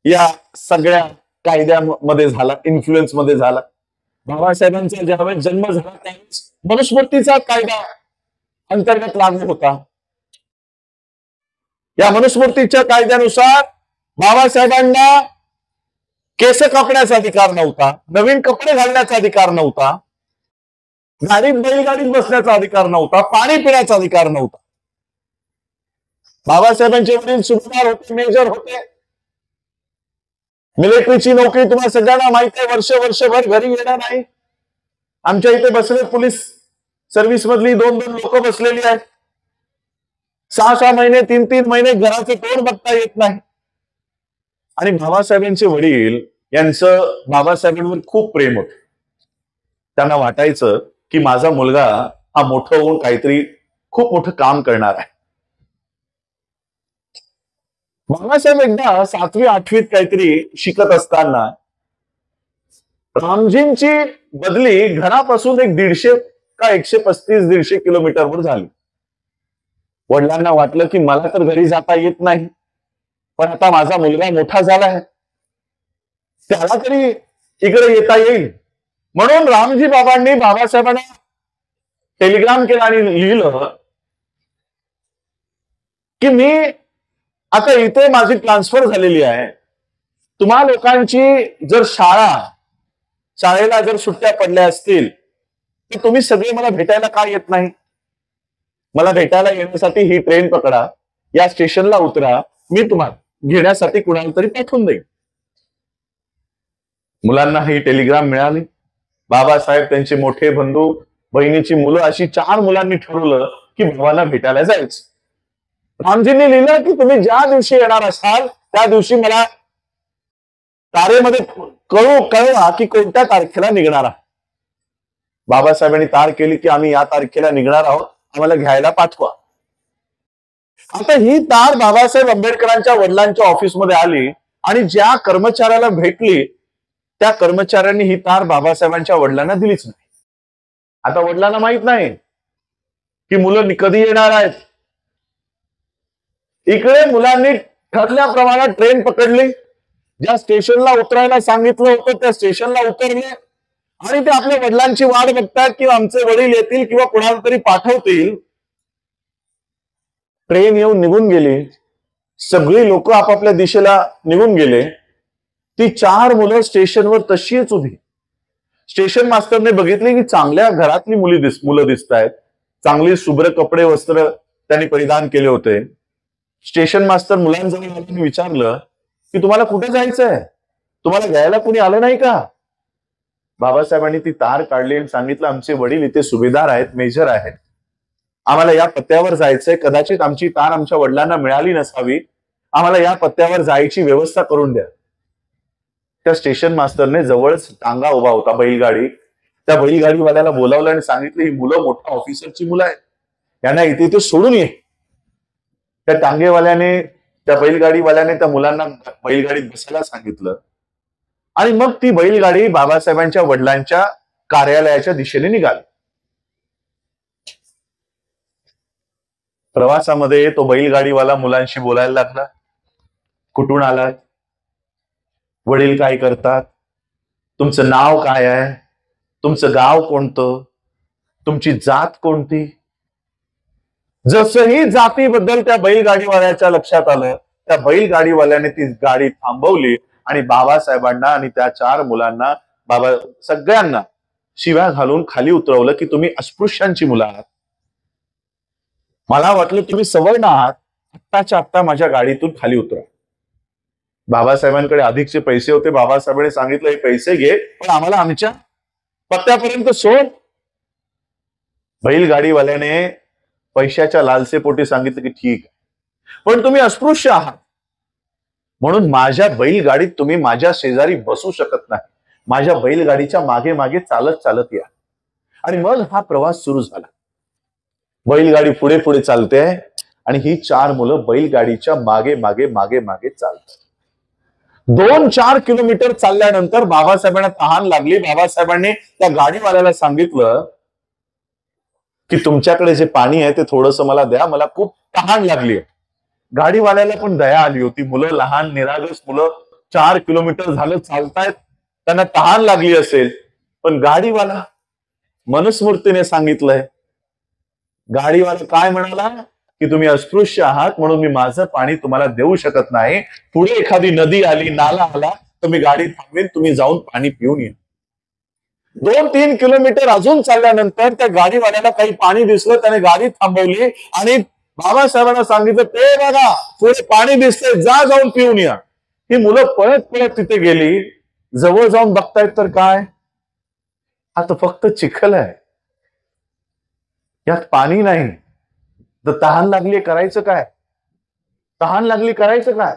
या सगळ्या कायद्यामध्ये झाला, इन्फ्लुएन्स मध्ये झाला. बाबासाहेबांचा ज्यावेळेस जन्म झाला त्यावेळेस मनुस्मृतीचा कायदा अंतर्गत लागू होता. या मनुस्मृतीच्या कायद्यानुसार बाबासाहेबांना केस कापण्याचा अधिकार नव्हता, नवीन कपडे घालण्याचा अधिकार नव्हता, बैलगाडीत बसण्याचा अधिकार नव्हता, पाणी पिण्याचा अधिकार नव्हता. बाबासाहेबांचे वडील सुभेदार होते, मेजर होते. मिलिटरीची नोकरी तुम्हाला सगळ्यांना माहिती आहे, वर्षभर घरी येणार नाही. आमच्या इथे बसले पोलीस सर्व्हिस मधली 2-2 लोक बसलेली आहेत. 6-6 महिने 3-3 महिने घराचे तोंड बघता येत नाही. आणि बाबासाहेबांचे वडील यांचं बाबासाहेबांवर खूप प्रेम होतं. त्यांना वाटायचं की माझा मुलगा हा मोठं होऊन काहीतरी खूप मोठं काम करणार आहे. बाबासाहेब एकदा 7वी-8वीत काहीतरी शिकत असताना रामजींची बदली घरापासून 150 का 135-150 किलोमीटरवर झाली. वडिलांना वाटलं की मला तर घरी जाता येत नाही, पण आता माझा मुलगा मोठा झाला आहे, त्याला तरी इकडे येता येईल. म्हणून रामजी बाबांनी बाबासाहेबांना टेलिग्राम केला आणि लिहिलं की मी आता इथे माझी ट्रान्सफर झालेली आहे. तुम्हा लोकांची जर शाळेला जर सुट्ट्या पडल्या असतील तर तुम्ही सगळे मला भेटायला का येत नाही? मला भेटायला येण्यासाठी ही ट्रेन पकडा, या स्टेशनला उतरा, मी तुम्हाला घेण्यासाठी कुणाला तरी पाठवून देईन. मुलांना ही टेलिग्राम मिळाली. बाबासाहेब, त्यांचे मोठे बंधू, बहिणीची मुलं, अशी 4 मुलांनी ठरवलं की भावाला भेटायला जायचं. रामजींनी लिहिलं की तुम्ही ज्या दिवशी येणार असाल त्या दिवशी मला तारेमध्ये कळवा की कोणत्या तारखेला निघणार आहात. बाबासाहेबांनी तार केली की आम्ही या तारखेला निघणार आहोत, आम्हाला घ्यायला पाठवा. आता ही तार बाबासाहेब आंबेडकरांच्या वडिलांच्या ऑफिसमध्ये आली आणि ज्या कर्मचाऱ्याला भेटली त्या कर्मचाऱ्यांनी ही तार बाबासाहेबांच्या वडिलांना दिलीच नाही. आता वडिलांना माहित नाही की मुलं कधी येणार आहेत. इकडे मुलांनी ठरल्याप्रमाणे ट्रेन पकडली, ज्या स्टेशनला उतरायला सांगितलं होतं त्या स्टेशनला उतरले आणि ते आपल्या वडिलांची वाट बघतात की आमचे वडील येतील किंवा कोणाला तरी पाठवतील. ट्रेन येऊन निघून गेली, सगळी लोक आपापल्या दिशेला निघून गेले. ती 4 मुलं स्टेशनवर तशीच उभी. स्टेशन मास्टरने बघितली की चांगल्या घरातली मुलं दिसत आहेत, चांगली शुभ्र कपडे वस्त्र त्यांनी परिधान केले होते. स्टेशन मास्टर मुलांजवळ आले विचारलं की तुम्हाला कुठे जायचंय, तुम्हाला घ्यायला कुणी आलं नाही का? बाबासाहेबांनी ती तार काढली आणि सांगितलं आमचे वडील इथे सुभेदार आहेत, मेजर आहेत, आम्हाला या पत्त्यावर जायचंय. कदाचित आमची तार आमच्या वडिलांना मिळाली नसावी, आम्हाला या पत्त्यावर जायची व्यवस्था करून द्या. त्या स्टेशन मास्टरने जवळच टांगा उभा होता बैलगाडी, त्या बैलगाडीवाल्याला बोलावलं आणि सांगितलं ही मुलं मोठ्या ऑफिसरची मुलं आहेत, यांना इथे सोडून ये. त्या टांगेवाल्याने त्या बैलगाडीवाल्याने त्या मुलांना बैलगाडीत बसायला सांगितलं आणि मग ती बैलगाडी बाबासाहेबांच्या वडिलांच्या कार्यालयाच्या दिशेने निघाली. प्रवासामध्ये तो बैलगाडीवाला मुलांशी बोलायला लागला. कुठून आलात, वडील काय करतात, तुमचं नाव काय आहे, तुमचं गाव कोणतं, तुमची जात कोणती. जसंही जातीबद्दल त्या बैलगाडीवाल्याच्या लक्षात आलं, त्या बैलगाडीवाल्याने ती गाडी थांबवली आणि बाबासाहेबांना आणि त्या 4 मुलांना सगळ्यांना शिव्या घालून खाली उतरवलं की तुम्ही अस्पृश्यांची मुलं आहात. मला वाटलं तुम्ही सवर्ण आहात, आत्ताच्या आत्ता माझ्या गाडीतून खाली उतरा. बाबासाहेबांकडे अधिकचे पैसे होते. बाबासाहेबांनी सांगितलं हे पैसे घे, पण आम्हाला आमच्या पत्त्यापर्यंत सोड. बैलगाडीवाल्याने पैशाच्या लालसेपोटी सांगितलं की ठीक आहे, पण तुम्ही अस्पृश्य आहात म्हणून माझ्या बैलगाडीत तुम्ही माझ्या शेजारी बसू शकत नाही. माझ्या बैलगाडीच्या मागे मागे चालत चालत या. आणि मग हा प्रवास सुरू झाला. बैलगाडी पुढे पुढे चालते आणि ही 4 मुलं बैलगाडीच्या मागे मागे मागे मागे चालतात. 2-4 किलोमीटर चालल्यानंतर बाबासाहेबांना तहान लागली. बाबासाहेबांनी त्या गाडीवाल्याला सांगितलं की तुमच्याकडे जे पाणी आहे ते थोडंसं मला द्या, मला खूप तहान लागली. गाडीवाल्याला पण दया आली होती. मुलं लहान निरागस मुलं 4 किलोमीटर झालं चालतायत, त्यांना तहान लागली असेल. पण गाडीवाला मनुस्मृतीने सांगितलंय, गाडीवाला काय म्हणाला की तुम्ही अस्पृश्य आहात म्हणून मी माझं पाणी तुम्हाला देऊ शकत नाही. पुढे एखादी नदी आली, नाला आला तर मी गाडी थांबवेन, तुम्ही जाऊन पाणी पिऊन या. 2-3 किलोमीटर अजून चालल्यानंतर त्या गाडीवाल्याला काही पाणी दिसलं, त्याने गाडी थांबवली आणि बाबासाहेबांना सांगितलं, ते बघा पुढे पाणी दिसतंय, जा जाऊन पिऊन या. ही मुलं पळत पळत तिथे गेली. जवळ जाऊन बघतायत तर काय, आता फक्त चिखल आहे, यात पाणी नाही. तर तहान लागली, करायचं काय? तहान लागली, करायचं काय?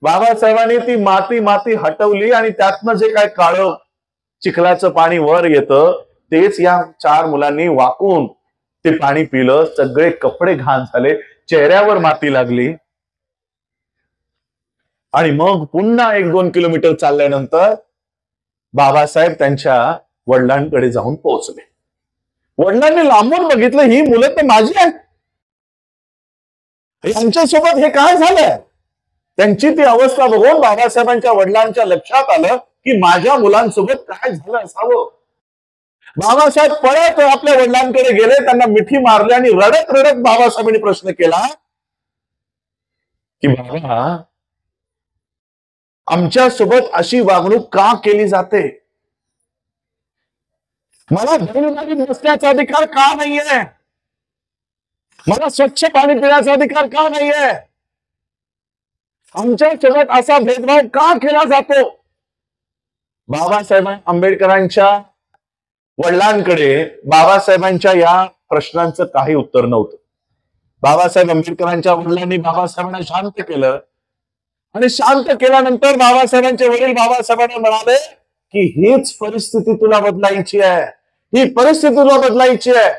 बाबासाहेबांनी ती माती माती हटवली आणि त्यातनं जे काय काळं चिखलाचं पाणी वर येतं तेच या 4 मुलांनी वाकून ते पाणी पिलं. सगळे कपडे घाण झाले, चेहऱ्यावर माती लागली. आणि मग पुन्हा 1-2 किलोमीटर चालल्यानंतर बाबासाहेब त्यांच्या वडिलांकडे जाऊन पोहोचले. वडिलांनी लांबून बघितलं, ही मुलं तर माझी आहेत, यांच्यासोबत हे काय झालंय? त्यांची ती अवस्था बघून बाबासाहेबांच्या वडिलांच्या लक्षात आलं की माझ्या मुलांसोबत काय झालं असावं. बाबासाहेब परत आपल्या वडिलांकडे गेले, त्यांना मिठी मारली आणि रडत रडत बाबासाहेबांनी प्रश्न केला की बाबा, आमच्या सोबत अशी वागणूक का केली जाते? मला बैलगाडी बसण्याचा अधिकार का नाहीये? मला स्वच्छ पाणी पिण्याचा अधिकार का नाहीये? आमच्या सोबत असा भेदभाव का केला जातो? बाबासाहेब आंबेडकरांच्या वडिलांकडे बाबासाहेबांच्या या प्रश्नांचं काही उत्तर नव्हतं. बाबासाहेब आंबेडकरांच्या वडिलांनी बाबासाहेबांना शांत केलं आणि शांत केल्यानंतर बाबासाहेबांचे वडील बाबासाहेबांना म्हणाले की हीच परिस्थिती तुला बदलायची आहे, ही परिस्थिती तुला बदलायची आहे.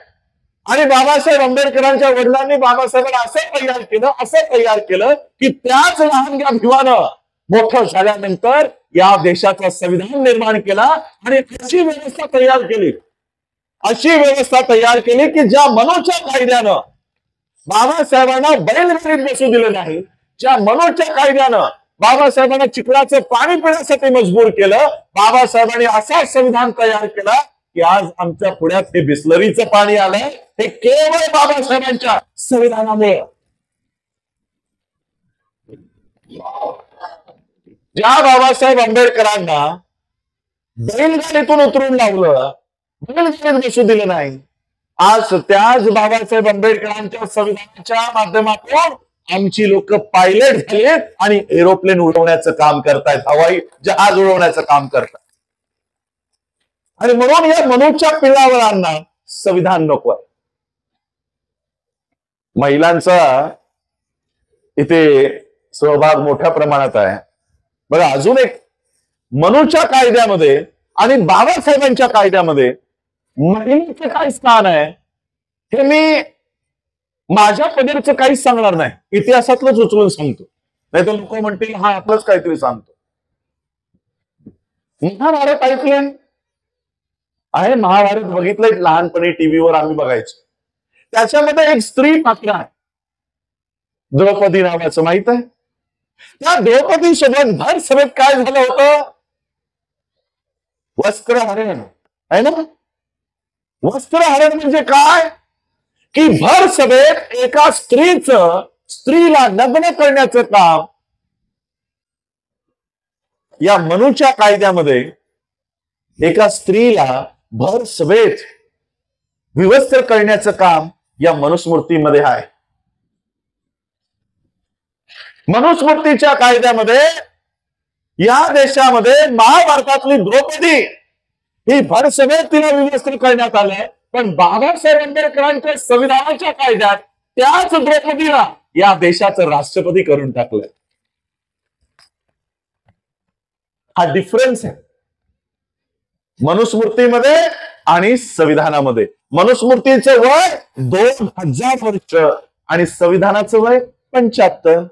आणि बाबासाहेब आंबेडकरांच्या वडिलांनी बाबासाहेबांना असं तयार केलं की त्याच लहानग्या भिवानं मोठं झाल्यानंतर या देशाचं संविधान निर्माण केला आणि अशी व्यवस्था तयार केली की ज्या मनोच्या कायद्यानं बाबासाहेबांना बैलगाडीत बसू दिलं नाही, ज्या मनोच्या कायद्यानं बाबासाहेबांना चिखलाचं पाणी पिण्यासाठी मजबूर केलं, बाबासाहेबांनी असा संविधान तयार केला की आज आमच्या पुण्यात हे बिस्लरीचं पाणी आलंय, हे केवळ बाबासाहेबांच्या संविधानामुळे. ज्या बाबासाहेब आंबेडकरांना बैलगाडीतून उतरून लावलं, बैलगाडीत बसू दिलं नाही, आज त्याच बाबासाहेब आंबेडकरांच्या संविधानाच्या माध्यमातून आमची लोक पायलट झाले आणि एरोप्लेन उडवण्याचं काम करतायत, हवाई जहाज उडवण्याचं काम करतायत. आणि म्हणून या मनोच्या पिलावरांना संविधान नको आहे. महिलांचा इथे सहभाग मोठ्या प्रमाणात आहे. बघा, अजून एक मनोच्या कायद्यामध्ये आणि बाबासाहेबांच्या कायद्यामध्ये महिलेचं काय स्थान आहे हे मी माझ्या पदरचं काहीच सांगणार नाही, इतिहासातलंच उचलून सांगतो, नाही तर लोक म्हणतील हा आपलंच काहीतरी सांगतो. महाभारत ऐकलंय आहे? महाभारत बघितलंय लहानपणी टीव्हीवर आम्ही बघायचो. त्याच्यामध्ये एक स्त्री पात्र आहे, द्रौपदी नावाचं, माहित आहे? त्या द्रौपदी सोबत भर सभेत काय झालं होतं? वस्त्रहरण आहे ना. वस्त्रहरण म्हणजे काय की भर सभेत एका स्त्रीला नग्न करण्याचं काम या मनूच्या कायद्यामध्ये एका स्त्रीला भर सभेत विवस्त्र करण्याचं काम या मनुस्मृतीमध्ये आहे. मनुस्मृतीच्या कायद्यामध्ये या देशामध्ये महाभारतातली द्रौपदी ही भर सभेत तिला विवस्त्र करण्यात आलंय, पण बाबासाहेब आंबेडकरांच्या संविधानाच्या कायद्यात त्याच द्रौपदीला या देशाचं राष्ट्रपती करून टाकलंय. हा डिफरन्स आहे. मनुस्मृतीमध्ये आणि संविधानामध्ये. मनुस्मृतीचं वय 2000 वर्ष आणि संविधानाचं वय 75.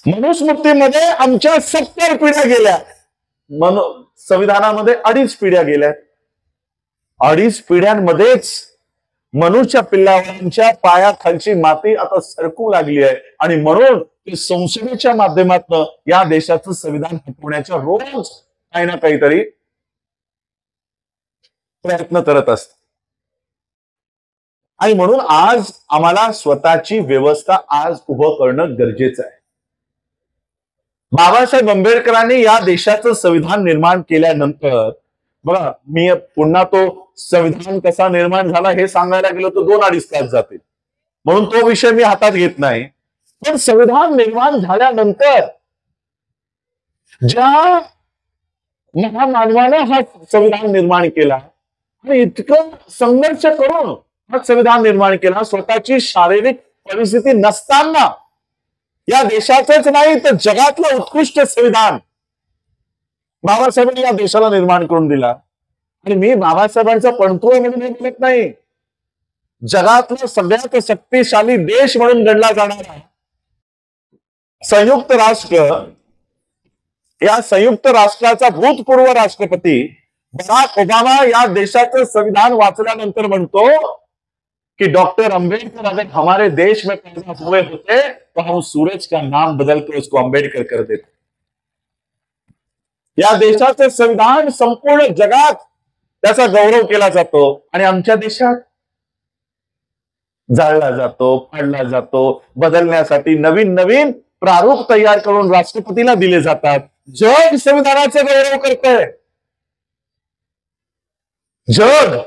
मनुस्मृतीमध्ये आमच्या 70 पिढ्या गेल्या, संविधानामध्ये 2.5 पिढ्या गेल्या. 2.5 पिढ्यांमध्येच मनुष्य पिल्लांच्या पायाखालची माती आता सरकू लागली आहे आणि म्हणून संसदेच्या माध्यमातून या देशाचं संविधान हटवण्याच्या रोज काही ना काहीतरी प्रयत्न करत असत. आणि म्हणून आज आम्हाला स्वतःची व्यवस्था आज उभं करणं गरजेचं आहे. बाबासाहेब आंबेडकरांनी या देशाचं संविधान निर्माण केल्यानंतर बघा, मी पुन्हा तो संविधान कसा निर्माण झाला हे सांगायला गेलो तर 2-2.5 तास जातील, म्हणून तो विषय मी हातात घेत नाही. पण संविधान निर्माण झाल्यानंतर ज्या महामानवाने हा संविधान निर्माण केला आणि इतकं संघर्ष करून हा संविधान निर्माण केला, स्वतःची शारीरिक परिस्थिती नसताना या देशाचंच नाही तर जगातलं उत्कृष्ट संविधान बाबासाहेबांनी या देशाला निर्माण करून दिला. आणि मी बाबासाहेबांचा पणतुआ म्हणून हे म्हणत नाही, जगातलं सगळ्यात शक्तिशाली देश म्हणून गणला जाणारा संयुक्त राष्ट्र, या संयुक्त राष्ट्राचा भूतपूर्व राष्ट्रपती बराक ओबामा या देशाचं संविधान वाचल्यानंतर म्हणतो कि डॉक्टर अंबेडकर अगर हमारे देश में पैदा हुए होते तो हम सूरज का नाम बदलकर उसको अंबेडकर कर देते. या देशाचे संविधान संपूर्ण जगात त्याचा गौरव केला जातो आणि आमच्या देशात जाळला जातो, पाडला जातो. बदलण्यासाठी नवीन नवीन प्रारूप तयार करून राष्ट्रपतीला दिले जातात. जग संविधानाचा गौरव करतंय. जग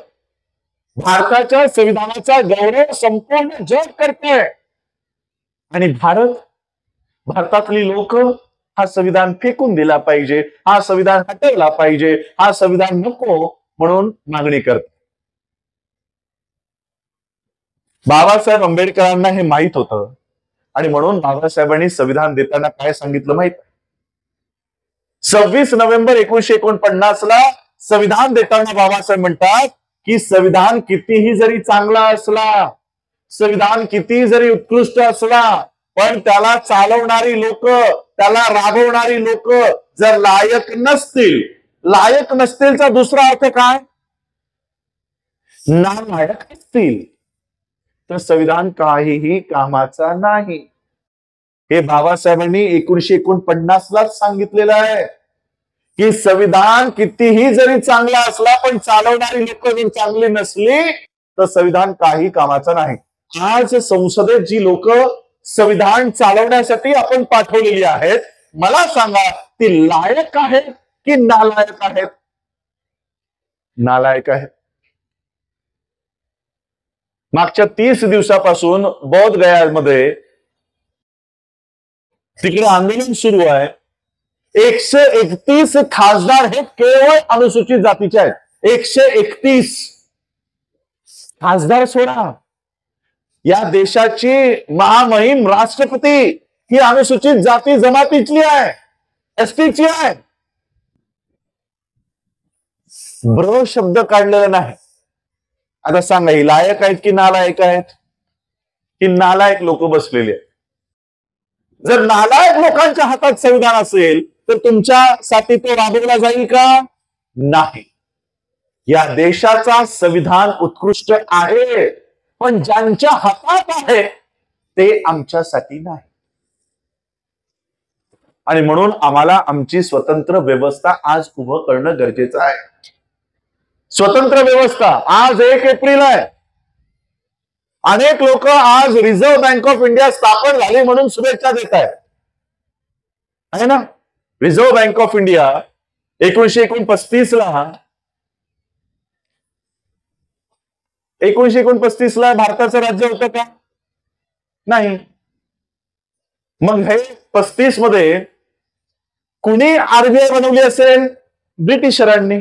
भारताच्या संविधानाचा गौरव संपूर्ण जग करतंय आणि भारतातली लोक हा संविधान फेकून दिला पाहिजे, हा संविधान हटवला पाहिजे, हा संविधान नको म्हणून मागणी करतात. बाबासाहेब आंबेडकरांना हे माहित होतं आणि म्हणून बाबासाहेबांनी संविधान देताना काय सांगितलं माहित? 26 नोव्हेंबर 1949 ला संविधान देताना बाबासाहेब म्हणतात की संविधान कितीही जरी चांगला असला, संविधान कितीही जरी उत्कृष्ट असला, पण त्याला चालवणारी लोक, त्याला राबवणारी लोक जर लायक नसतील, लायक नसतीलचा दुसरा अर्थ काय? नालायक असतील तर संविधान काहीही कामाचा नाही. हे बाबासाहेबांनी 1949 लाच सांगितलेलं आहे की संविधान कितीही जरी चांगला असला पण चालवणारी लोक जर चांगली नसली तर संविधान काही कामाचं नाही. आज संसदेत जी लोक संविधान चालवण्यासाठी आपण पाठवलेली आहेत, मला सांगा ती लायक आहेत की नालायक आहेत? नालायक आहेत. मागच्या 30 दिवसापासून बौद्ध गयामध्ये तिकडे आंदोलन सुरू आहे. 131 खासदार हे केवळ अनुसूचित जातीचे आहेत. 131 खासदार सोडा, या देशाची महामहिम राष्ट्रपती ही अनुसूचित जाती जमातीची आहे, एसटीची आहे. ब्र शब्द काढलेला नाही. आता सांगा, ही लायक आहेत की नालायक आहेत? की नालायक लोक बसलेले आहेत. जर नालायक लोकांच्या हातात संविधान असेल तर तुमच्यासाठी तो राबवला जाईल का? नाही. या देशाचा संविधान उत्कृष्ट आहे, पण ज्यांच्या हातात आहे ते आमच्यासाठी नाही. आणि म्हणून आम्हाला आमची स्वतंत्र व्यवस्था आज उभं करणं गरजेचं आहे. स्वतंत्र व्यवस्था आज 1 एप्रिल आहे. अनेक लोक आज रिझर्व्ह बँक ऑफ इंडिया स्थापन झाली म्हणून शुभेच्छा देत आहेत, आहे ना. रिझर्व्ह बँक ऑफ इंडिया 1949 ला भारताचं राज्य होतं का? नाही. मग हे 35 मध्ये कुणी आरबीआय बनवली असेल? ब्रिटिशरांनी.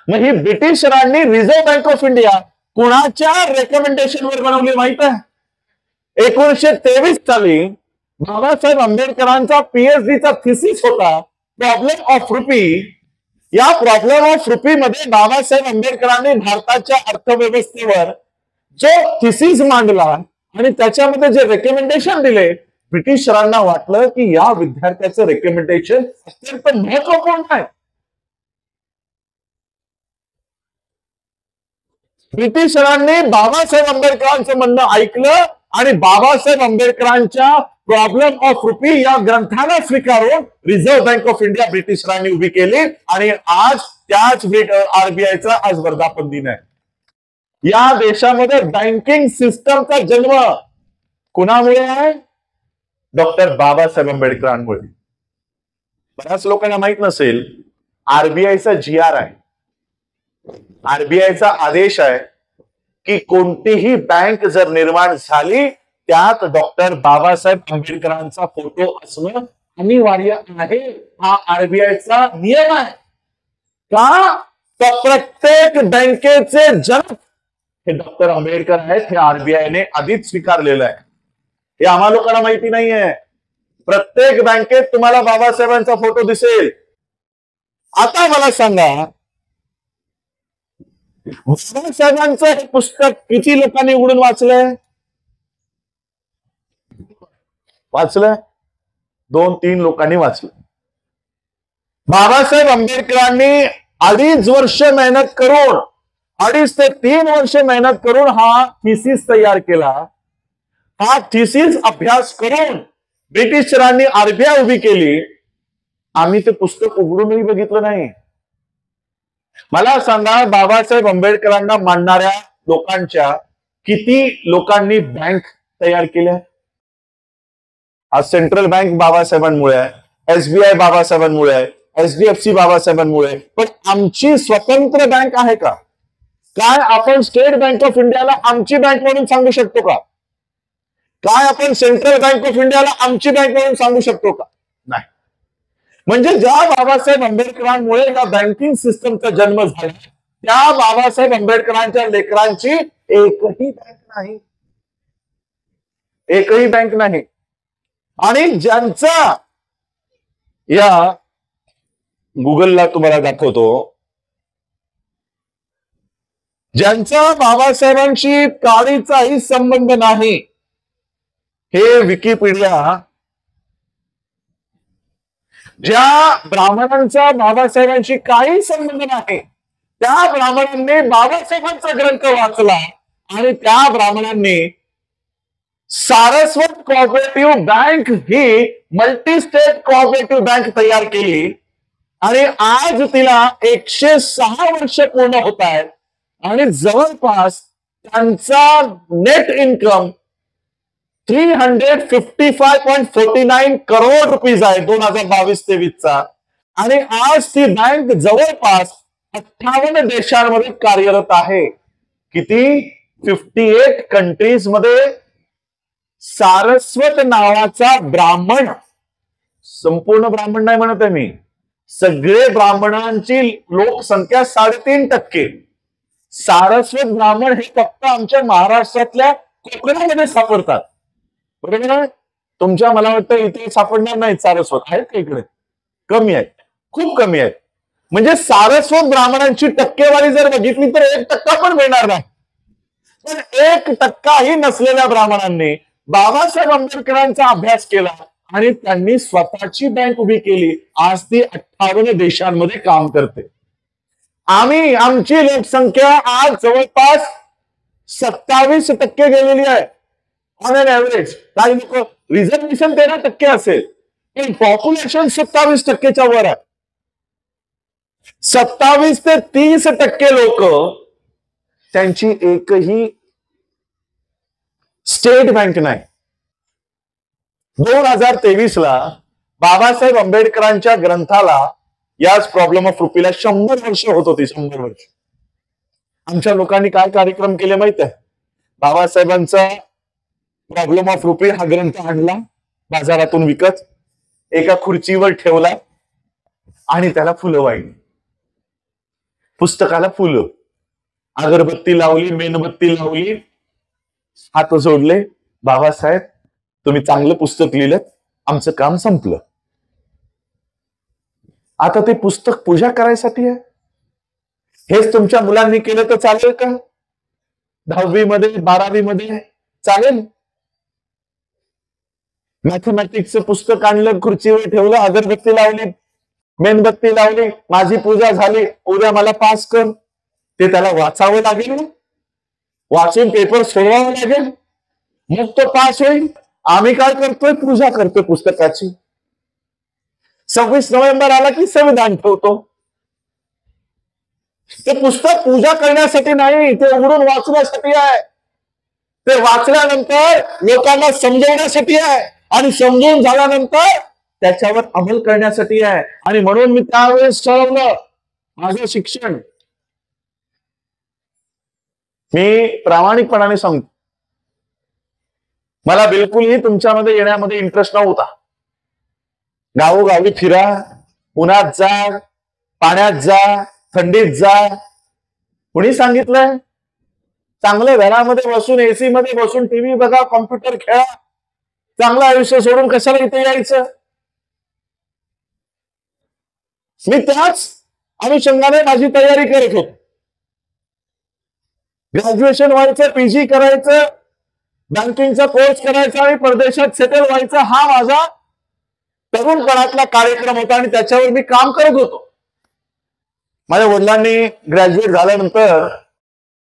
मग ही ब्रिटिशरांनी रिझर्व्ह बँक ऑफ इंडिया कुणाच्या रेकमेंडेशनवर बनवली माहित आहे? 1923 साली बाबासाहेब आंबेडकरांचा पीएचडीचा थिसिस होता प्रॉब्लेम ऑफ रुपी. या प्रॉब्लेम ऑफ रुपी मध्ये बाबासाहेब आंबेडकरांनी भारताच्या अर्थव्यवस्थेवर जो थिसिस मांडला आणि त्याच्यामध्ये जे रेकमेंडेशन दिले, ब्रिटिशरांना वाटलं की या विद्यार्थ्याचं रेकमेंडेशन अत्यंत महत्वपूर्ण आहे. ब्रिटिशरांनी बाबासाहेब आंबेडकरांचं म्हणणं ऐकलं आणि बाबासाहेब आंबेडकरांच्या प्रॉब्लेम ऑफ रुपी या ग्रंथाला स्वीकारून रिझर्व्ह बँक ऑफ इंडिया ब्रिटिशरांनी उभी केली आणि आज त्याच आरबीआयचा आज वर्धापन दिन आहे. या देशामध्ये बँकिंग सिस्टमचा जन्म कुणामुळे आहे? डॉक्टर बाबासाहेब आंबेडकरांमुळे. बऱ्याच लोकांना माहित नसेल, आरबीआयचा GR आहे, आरबीआयचा आदेश आहे की कोणतीही बँक जर निर्माण झाली त्यात डॉक्टर बाबासाहेब आंबेडकरांचा फोटो असणं अनिवार्य आहे. हा आरबीआयचा नियम आहे. का? तर प्रत्येक बँकेचे जनक हे डॉक्टर आंबेडकर आहेत, हे आरबीआयने आधीच स्वीकारलेलं आहे. हे आम्हा लोकांना माहिती नाहीये. प्रत्येक बँकेत तुम्हाला बाबासाहेबांचा फोटो दिसेल. आता मला सांगा, बाबासाहेबांचं हे पुस्तक किती लोकांनी उघडून वाचलंय? 2-3 लोकांनी वाचलं. बाबासाहेब आंबेडकरांनी 2.5 वर्ष मेहनत करून, 2.5 ते 3 वर्ष मेहनत करून हा थिसिस तयार केला. हा थिसिस अभ्यास करून ब्रिटिशरांनी आरबीआय उभी केली. आम्ही ते पुस्तक उघडूनही बघितलं नाही. मला सांगा, बाबासाहेब आंबेडकरांना मानणाऱ्या लोकांच्या किती लोकांनी बँक तयार केल्या? आज सेंट्रल बँक बाबासाहेबांमुळे आहे, SBI बाबासाहेबांमुळे आहे, HDFC बाबासाहेबांमुळे. पण आमची स्वतंत्र बँक आहे का? काय आपण स्टेट बँक ऑफ इंडियाला आमची बँक म्हणून सांगू शकतो का? काय आपण सेंट्रल बँक ऑफ इंडियाला आमची बँक म्हणून सांगू शकतो का? नाही. म्हणजे ज्या बाबासाहेब आंबेडकरांमुळे या बँकिंग सिस्टमचा जन्म झाला, त्या बाबासाहेब आंबेडकरांच्या लेकरांची एकही बँक नाही, एकही बँक नाही. आणि ज्यांचा, या गुगलला तुम्हाला दाखवतो, ज्यांचा बाबासाहेबांशी काडीचाही संबंध नाही, हे विकिपीडिया, ज्या ब्राह्मणांचा बाबासाहेबांशी काही संबंध नाही, त्या ब्राह्मणांनी बाबासाहेबांचा ग्रंथ वाचला आणि त्या ब्राह्मणांनी सारस्वत कोऑपरेटिव्ह बँक ही मल्टी स्टेट कोऑपरेटिव्ह बँक तयार केली आणि आज तिला 106 वर्ष पूर्ण होत आहेत आणि जवळपास त्यांचा नेट इन्कम 355.49 करोड रुपीज आहे 2022-23चा. आणि आज ती बँक जवळपास 58 देशांमध्ये कार्यरत आहे. किती? 58 कंट्रीज मध्ये. सारस्वत नावाचा ब्राह्मण, संपूर्ण ब्राह्मण नाही म्हणत आहे मी, सगळे ब्राह्मणांची लोकसंख्या 3.5%. सारस्वत ब्राह्मण हे फक्त आमच्या महाराष्ट्रातल्या कोकणामध्ये सापडतात. बरोबर आहे? तुमच्या, मला वाटतं इथे सापडणार नाहीत सारस्वत. आहेत का इकडे? कमी आहेत, खूप कमी आहेत. म्हणजे सारस्वत ब्राह्मणांची टक्केवारी जर बघितली तर 1% पण मिळणार नाही. पण 1% नसलेल्या ब्राह्मणांनी बाबासाहेब आंबेडकरांचा अभ्यास केला आणि त्यांनी स्वतःची बँक उभी केली. आज ती 58 देशांमध्ये काम करते. आमची लोकसंख्या आज जवळपास 27% गेलेली आहे ऑन एन ऍव्हरेज. काही लोक, रिझर्वेशन 13% असेल, पण पॉप्युलेशन 27%च्या वर आहे. 27 ते 30% लोक, त्यांची एकही स्टेट बँक नाही. 2023ला बाबासाहेब आंबेडकरांच्या ग्रंथाला, याच प्रॉब्लेम ऑफ रुपीला 100 वर्ष होत होती. 100 वर्ष. आमच्या लोकांनी काय कार्यक्रम केले माहित आहे? बाबासाहेबांचा प्रॉब्लेम ऑफ रुपी हा ग्रंथ आणला बाजारातून विकत, एका खुर्चीवर ठेवला आणि त्याला फुलं वाहिली. पुस्तकाला फुलं, अगरबत्ती लावली, मेणबत्ती लावली, हात जोडले. बाबासाहेब, तुम्ही चांगलं पुस्तक लिहिलं, आमचं काम संपलं. आता ते पुस्तक पूजा करायसाठी आहे. हेच तुमच्या मुलांनी केलं तर चालेल का? 10वी मध्ये 12वी मध्ये चालेल? मॅथमॅटिक्सचं पुस्तक आणलं, खुर्चीवर ठेवलं, अगरबत्ती लावली, मेणबत्ती लावली, माझी पूजा झाली, उद्या मला पास कर. ते त्याला वाचावं लागेल, वाचून पेपर सोडवावं लागेल, मग तो पास होईल. आम्ही काय करतोय? पूजा करतोय पुस्तकाची. 26 नोव्हेंबर आला की संविधान ठेवतो. ते पुस्तक पूजा करण्यासाठी नाही, ते उघडून वाचण्यासाठी आहे. ते वाचल्यानंतर लोकांना समजवण्यासाठी आहे आणि समजून झाल्यानंतर त्याच्यावर अंमल करण्यासाठी आहे. आणि म्हणून मी त्यावेळेस ठरवलं, माझं शिक्षण, मी प्रामाणिकपणाने सांगतो, मला बिलकुलही तुमच्यामध्ये येण्यामध्ये इंटरेस्ट नव्हता. गावोगावी फिरा, उन्हात जा, पाण्यात जा, थंडीत जा. कुणी सांगितलंय? चांगल्या घरामध्ये बसून, एसी मध्ये बसून टीव्ही बघा, कॉम्प्युटर खेळा, चांगलं आयुष्य सोडून कशाला इथे यायचं? मी त्याच अनुषंगाने माझी तयारी करत होतो. ग्रॅज्युएशन व्हायचं, पीजी करायचं, बँकिंगचा कोर्स करायचा आणि परदेशात सेटल व्हायचा, हा माझा तरुणपणातला कार्यक्रम होता आणि त्याच्यावर मी काम करत होतो. माझ्या वडिलांनी ग्रॅज्युएट झाल्यानंतर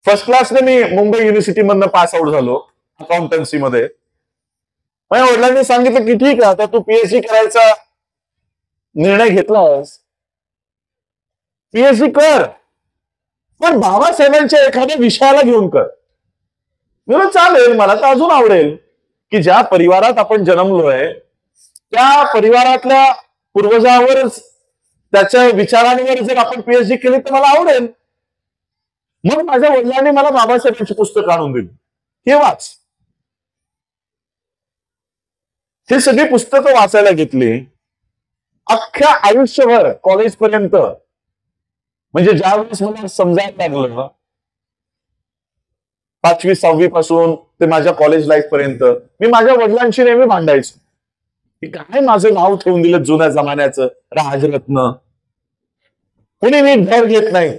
फर्स्ट क्लासने मी मुंबई युनिव्हर्सिटी मधनं पास आउट झालो अकाउंटन्सी मध्ये. माझ्या वडिलांनी सांगितलं की ठीक आहे, आता तू पीएचडी करायचा निर्णय घेतलास, पीएचडी कर, पण बाबासाहेबांच्या एखाद्या विषयाला घेऊन कर. मी म्हणलं चालेल, मला तर अजून आवडेल की ज्या परिवारात आपण जन्मलोय त्या परिवारातल्या पूर्वजावरच, त्याच्या विचारांवर जर आपण पीएचडी केली तर मला आवडेल. मग माझ्या वडिलांनी मला बाबासाहेबांची पुस्तकं आणून दिली, हे वाच. ही सगळी पुस्तकं वाचायला घेतली. अख्ख्या आयुष्यभर कॉलेजपर्यंत, म्हणजे ज्यावेळेस मला समजायला लागलं, 5वी 6वी पासून ते माझ्या कॉलेज लाईफ पर्यंत मी माझ्या वडिलांशी नेहमी भांडायचो की काय माझं नाव ठेवून दिलं जुन्या जमान्याचं राजरत्न. कुणी नीट धर घेत नाही.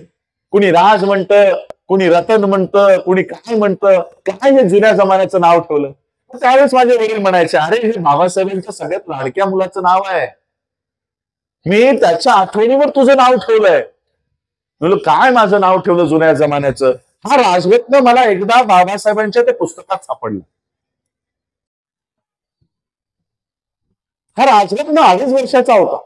कुणी राज म्हणतं, कुणी रतन म्हणतं, कुणी काय म्हणतं, काय हे जुन्या जमान्याचं नाव ठेवलं. त्यावेळेस माझे वडील म्हणायचे, अरे हे बाबासाहेबांच्या सगळ्यात लाडक्या मुलाचं नाव आहे, मी त्याच्या आठवणीवर तुझं नाव ठेवलंय. म्हणलं काय माझं नाव ठेवलं जुन्या जमान्याचं? हा राजरत्न मला एकदा बाबासाहेबांच्या ते पुस्तकात सापडलं. हा राजरत्न 2.5 वर्षाचा होता.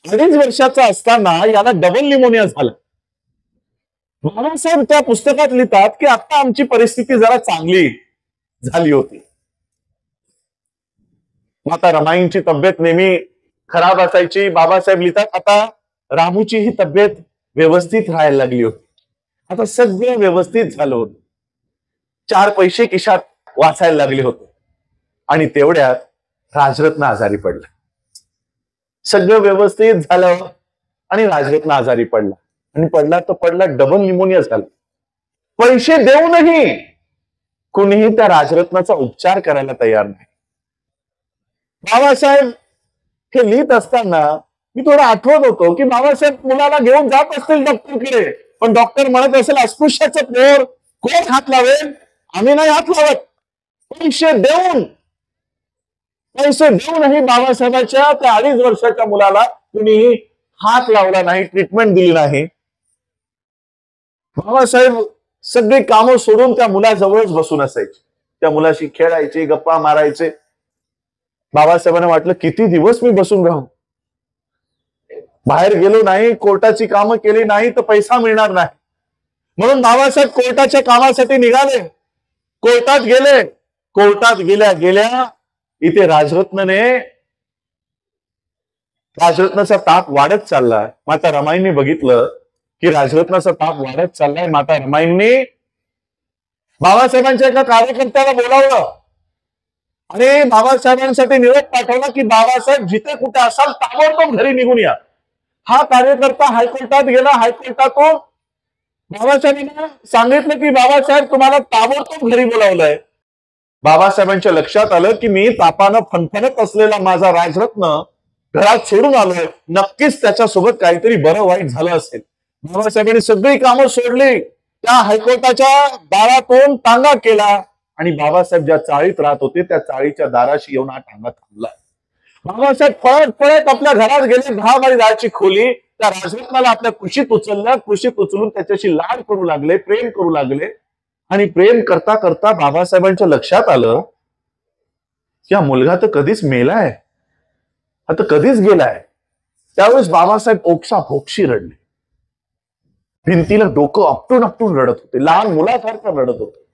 2.5 वर्षाचा असताना याला डबल निमोनिया झाला. बाबासाहेब त्या पुस्तकात लिहितात की आता आमची परिस्थिती जरा चांगली झाली होती. माता रमाईंची तब्येत नेहमी खराब असायची. बाबासाहेब लिहितात आता रामूची ही तब्येत व्यवस्थित राहायला लागली होती. आता सगळं व्यवस्थित झालं होतं. 4 पैसे खिशात वाचायला लागले होते आणि तेवढ्यात राजरत्न आजारी पडला. सगळं व्यवस्थित झालं आणि राजरत्न आजारी पडला आणि पडला तर पडला, डबल निमोनिया झाला. पैसे देऊनही कुणीही त्या राजरत्नाचा उपचार करायला तयार नाही. बाबासाहेब हे लिहित असताना मी थोडं आठवत होतो की बाबासाहेब मुलाला घेऊन जात असतील डॉक्टरकडे, पण डॉक्टर म्हणत असेल अस्पृश्याचं पोर कोण हात लावेल? आम्ही नाही हात लावत. पैसे देऊनही बाबासाहेबांच्या त्या 2.5 वर्षाच्या मुलाला कुणीही हात लावला नाही, ट्रीटमेंट दिली नाही. बाबासाहेब सगळी कामं सोडून त्या मुलाजवळच बसून असायचे, त्या मुलाशी खेळायचे, गप्पा मारायचे. बाबासाहेबांना वाटलं किती दिवस मी बसून राहू, बाहेर गेलो नाही, कोर्टाची कामं केली नाही तर पैसा मिळणार नाही. म्हणून बाबासाहेब कोर्टाच्या कामासाठी निघाले, कोर्टात गेले. कोर्टात गेल्या इथे राजरत्नाचा ताप वाढत चाललाय. माता रमाईंनी बघितलं की राजरत्नाचा ताप वाढत चाललाय. माता रमाईंनी बाबासाहेबांच्या एका कार्यकर्त्याला बोलावलं आणि बाबासाहेबांसाठी निरोप पाठवला की बाबासाहेब जिथे कुठे असाल ताबडतोब घरी निघून या. हा कार्यकर्ता हायकोर्टात गेला. हायकोर्टातून बाबासाहेबांना सांगितलं की बाबासाहेब तुम्हाला ताबडतोब घरी बोलावलंय. बाबासाहेबांच्या लक्षात आलं की मी तापानं फणफणत असलेला माझा राजरत्न घरात सोडून आलोय, नक्कीच त्याच्यासोबत काहीतरी बरं वाईट झालं असेल. बाबासाहेबांनी सगळी कामं सोडली, त्या हायकोर्टाच्या दारातून टांगा केला आणि बाबासाहेब ज्या चाळीत राहत होते त्या चाळीच्या दाराशी येऊन हा टांगा थांबला. बाबासाहेब पळत पळत आपल्या घरात गेले, 10 बाय 10ची खोली. त्या राजरत्नाला आपल्या कुशीत उचललं, कुशीत उचलून त्याच्याशी लाड करू लागले, प्रेम करू लागले. आणि प्रेम करता करता बाबासाहेबांच्या लक्षात आलं की हा मुलगा तर कधीच मेलाय, आता कधीच गेलाय. त्यावेळेस बाबासाहेब ओक्सा भोक्षी रडले, भिंतीला डोकं आपटून आपटून रडत होते, लहान मुलासारखं रडत होते.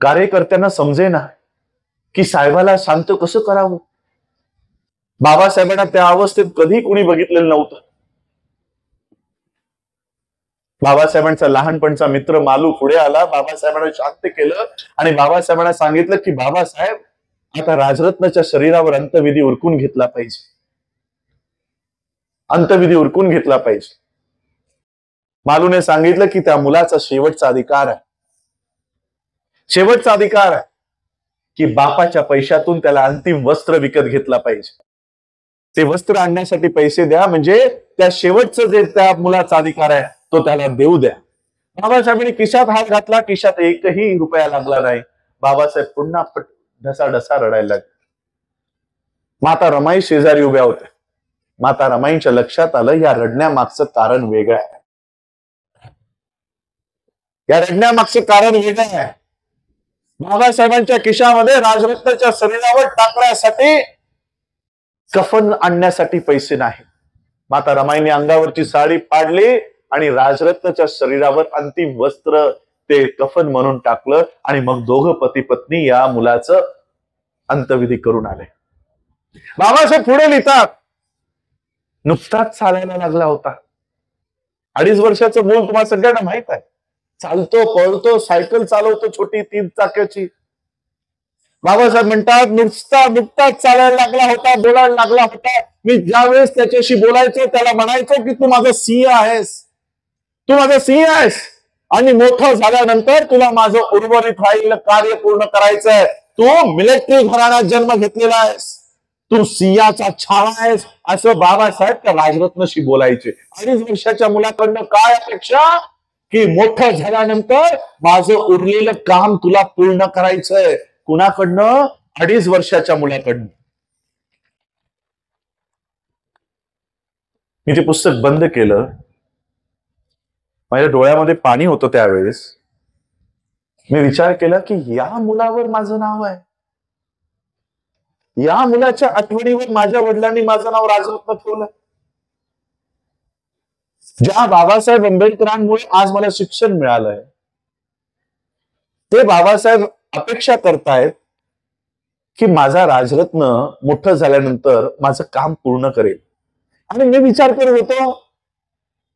कार्यकर्त्यांना समजेना की साहेबाला शांत कसं करावं. बाबासाहेबांना त्या अवस्थेत कधी कोणी बघितलेलं नव्हतं. बाबासाहेबांचा लहानपणचा मित्र मालू पुढे आला, बाबासाहेबांना शांत केलं आणि बाबासाहेबांना सांगितलं की बाबासाहेब, आता राजरत्नाच्या शरीरावर अंत्यविधी उरकून घेतला पाहिजे, अंत्यविधी उरकून घेतला पाहिजे. मालूने सांगितलं की त्या मुलाचा शेवटचा अधिकार आहे, शेवटचा अधिकार आहे की बापाच्या पैशातून त्याला अंतिम वस्त्र विकत घेतला पाहिजे. ते वस्त्र आणण्यासाठी पैसे द्या, म्हणजे त्या शेवटचं जे त्या मुलाचा अधिकार आहे तो त्याला देऊ द्या. बाबासाहेबांनी खिशात हात घातला, खिशात एकही रुपया लागला नाही. बाबासाहेब पुन्हा ढसा ढसा रडायला लागले. माता रमाई शेजारी उभ्या होत्या. माता रमाईंच्या लक्षात आलं या रडण्यामागचं कारण वेगळं आहे, या रडण्यामागचं कारण वेगळं आहे. बाबासाहेबांच्या खिशामध्ये राजरत्नाच्या शरीरावर टाकण्यासाठी, कफन आणण्यासाठी पैसे नाही. माता रमाईने अंगावरची साडी पाडली आणि राजरत्नाच्या शरीरावर अंतिम वस्त्र ते कफन म्हणून टाकलं आणि मग दोघं पती पत्नी या मुलाचं अंत्यविधी करून आले. बाबासाहेब पुढे लिहितात, नुकताच चालायला लागला होता. 2.5 वर्षाचं मूल तुम्हाला सगळ्यांना माहित आहे, चालतो, पळतो, सायकल चालवतो, छोटी 3 चाकाची. बाबासाहेब म्हणतात, नुकताच चालायला लागला होता, बोलायला लागला होता. मी ज्यावेळेस त्याच्याशी बोलायचो त्याला म्हणायचो की तू माझा सिंह आहेस, तू माझा सिंह आहेस आणि मोठं झाल्यानंतर तुला माझं उर्वरित राहिलेलं कार्य पूर्ण करायचंय. तू मिलिटरी घराण्यात जन्म घेतलेला आहेस, तू सिंहाचा छावा आहेस, असं बाबासाहेब त्या राजरत्नाशी बोलायचे. 2.5 वर्षाच्या मुलाकडनं काय अपेक्षा की मोठं झाल्यानंतर माझं उरलेलं काम तुला पूर्ण करायचंय. कुणाकडनं? 2.5 वर्षाच्या मुलाकडनं. मी ते पुस्तक बंद केलं, माझ्या डोळ्यामध्ये पाणी होतं. त्यावेळेस मी विचार केला की या मुलावर माझं नाव आहे, या मुलाच्या आठवणीवर माझ्या वडिलांनी माझं नाव राजरत्न ठेवलं. ज्या बाबासाहेब आंबेडकरांमुळे आज मला शिक्षण मिळालंय, ते बाबासाहेब अपेक्षा करतायत की माझा राजरत्न मोठं झाल्यानंतर माझं काम पूर्ण करेल. आणि मी विचार करत होतो,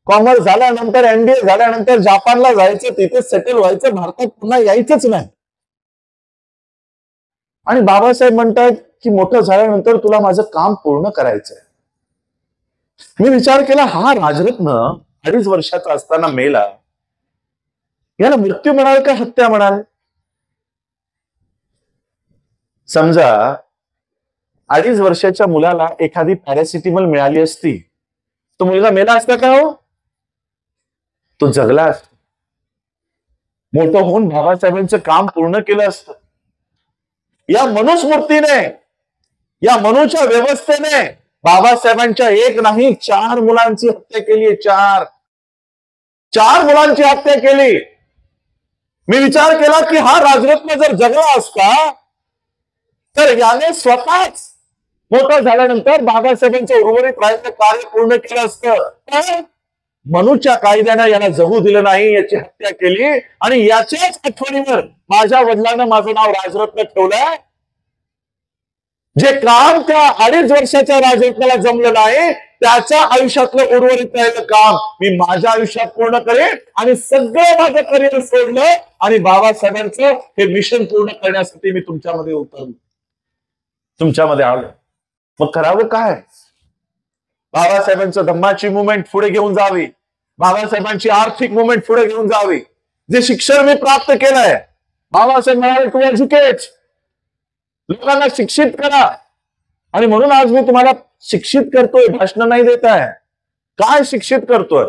कॉमर्स झाल्यानंतर, MBA झाल्यानंतर जपानला जायचं, तिथे सेटल व्हायचं, भारतात पुन्हा यायचंच नाही. आणि बाबासाहेब म्हणतात की मोठं झाल्यानंतर तुला माझं काम पूर्ण करायचंय. मी विचार केला, हा राजरत्न 2.5 वर्षाचा असताना मेला, याला मृत्यू म्हणाल का हत्या म्हणाल? समजा 2.5 वर्षाच्या मुलाला एखादी पॅरासिटिमल मिळाली असती, तो मुलगा मेला असता का हो? तो जगला असता, मोठं होऊन बाबासाहेबांचं काम पूर्ण केलं असतं. या मनुस्मृतीने, या मनुच्या व्यवस्थेने बाबासाहेबांच्या एक नाही 4 मुलांची हत्या केली. 4 मुलांची हत्या केली. मी विचार केला की हा राजरत्न जर जगला असता तर याने स्वतःच मोठं झाल्यानंतर बाबासाहेबांचं उर्वरित राहिलेलं कार्य पूर्ण केलं असतं. मनुच्या कायद्याने याला जगू दिलं नाही, याची हत्या केली आणि याच्याच आठवणीवर माझ्या वडिलांना माझं नाव राजरत्न ठेवलंय. जे काम त्या 2.5 वर्षाच्या राजरत्नाला जमलं नाही, त्याच्या आयुष्यातलं उर्वरित राहिलेलं काम मी माझ्या आयुष्यात पूर्ण करेन आणि सगळं माझं करिअर सोडलं आणि बाबासाहेबांचं हे मिशन पूर्ण करण्यासाठी मी तुमच्यामध्ये उतरलो, तुमच्यामध्ये आलो. मग करावं काय? बाबासाहेबांचं धम्माची मुवमेंट पुढे घेऊन जावी, बाबासाहेबांची आर्थिक मुवमेंट पुढे घेऊन जावी. जे शिक्षण मी प्राप्त केलंय, बाबासाहेब म्हणाले टू एज्युकेट, लोकांना शिक्षित करा. आणि म्हणून आज मी तुम्हाला शिक्षित करतोय, भाषण नाही देत आहे. काय शिक्षित करतोय?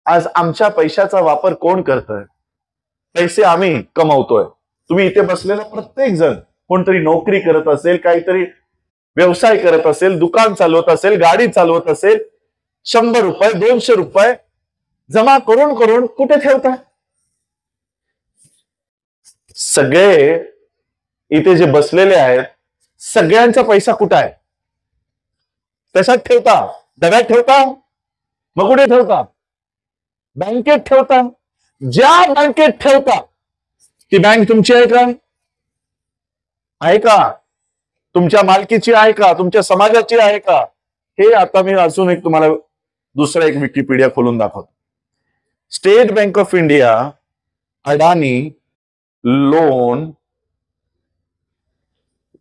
आज आमच्या पैशाचा वापर कोण करतोय? पैसे आम्ही कमवतोय. तुम्ही इथे बसलेला प्रत्येक जण कोणतरी नोकरी करत असेल, काहीतरी व्यवसाय करत असेल, दुकान चालवत असेल, गाडी चालवत असेल, 100 रुपये 200 रुपये जमा करून करून कुठे ठेवता? सगळे इथे जे बसलेले आहेत सगळ्यांचा पैसा कुठं आहे? कशात ठेवता? डब्यात ठेवता? मग कुठे ठेवता? बँकेत ठेवता. ज्या बँकेत ठेवता ती बँक तुमची आहे का? आहे का? तुमच्या मालकीची आहे का? तुमच्या समाजाची आहे का? हे आता मी अजून एक तुम्हाला दुसरा एक विकिपीडिया खोलून दाखवतो. State bank of India Adani loan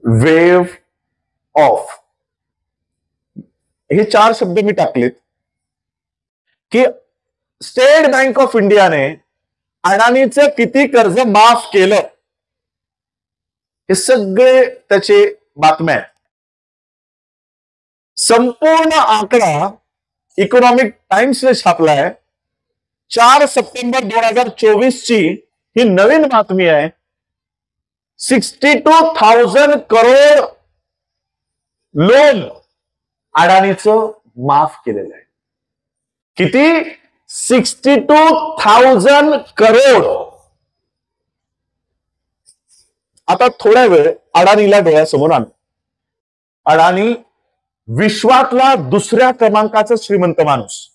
wave of, हे 4 शब्द मी टाकलेत की स्टेट बँक ऑफ इंडियाने अडानीचं किती कर्ज माफ केलं, हे सगळे त्याचे बातम्या आहेत. संपूर्ण आकडा इकॉनॉमिक टाइम्सने छापलाय. 4 सप्टेंबर 2024 ची ही नवीन बातमी आहे. 62,000 करोड लोन अडानीचं माफ केलेलं आहे. किती? 62,000 करोड. आता थोड्या वेळ अडानीला डोळ्यासमोर आणू. अडानी विश्वातला दुसऱ्या क्रमांकाचा श्रीमंत माणूस.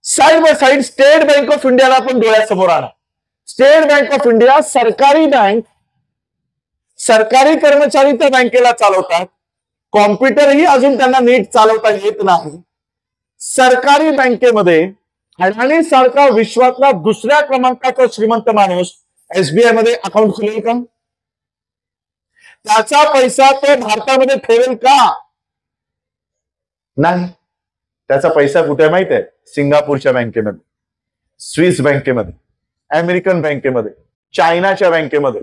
Side by side state bank of इंडियाला पण डोळ्यासमोर आणा. स्टेट बँक ऑफ इंडिया सरकारी बँक, सरकारी कर्मचारी त्या बँकेला चालवतात. कॉम्प्युटरही अजून त्यांना नीट चालवता येत नाही. सरकारी बँकेमध्ये अडानी सारखा विश्वातला दुसऱ्या क्रमांकाचा श्रीमंत माणूस एसबीआय मध्ये अकाउंट खोलेल का? त्याचा पैसा तो भारतामध्ये ठेवेल का? नाही. त्याचा पैसा कुठे माहित आहे? सिंगापूरच्या बँकेमध्ये, स्विस बँकेमध्ये, अमेरिकन बँकेमध्ये, चायनाच्या बँकेमध्ये,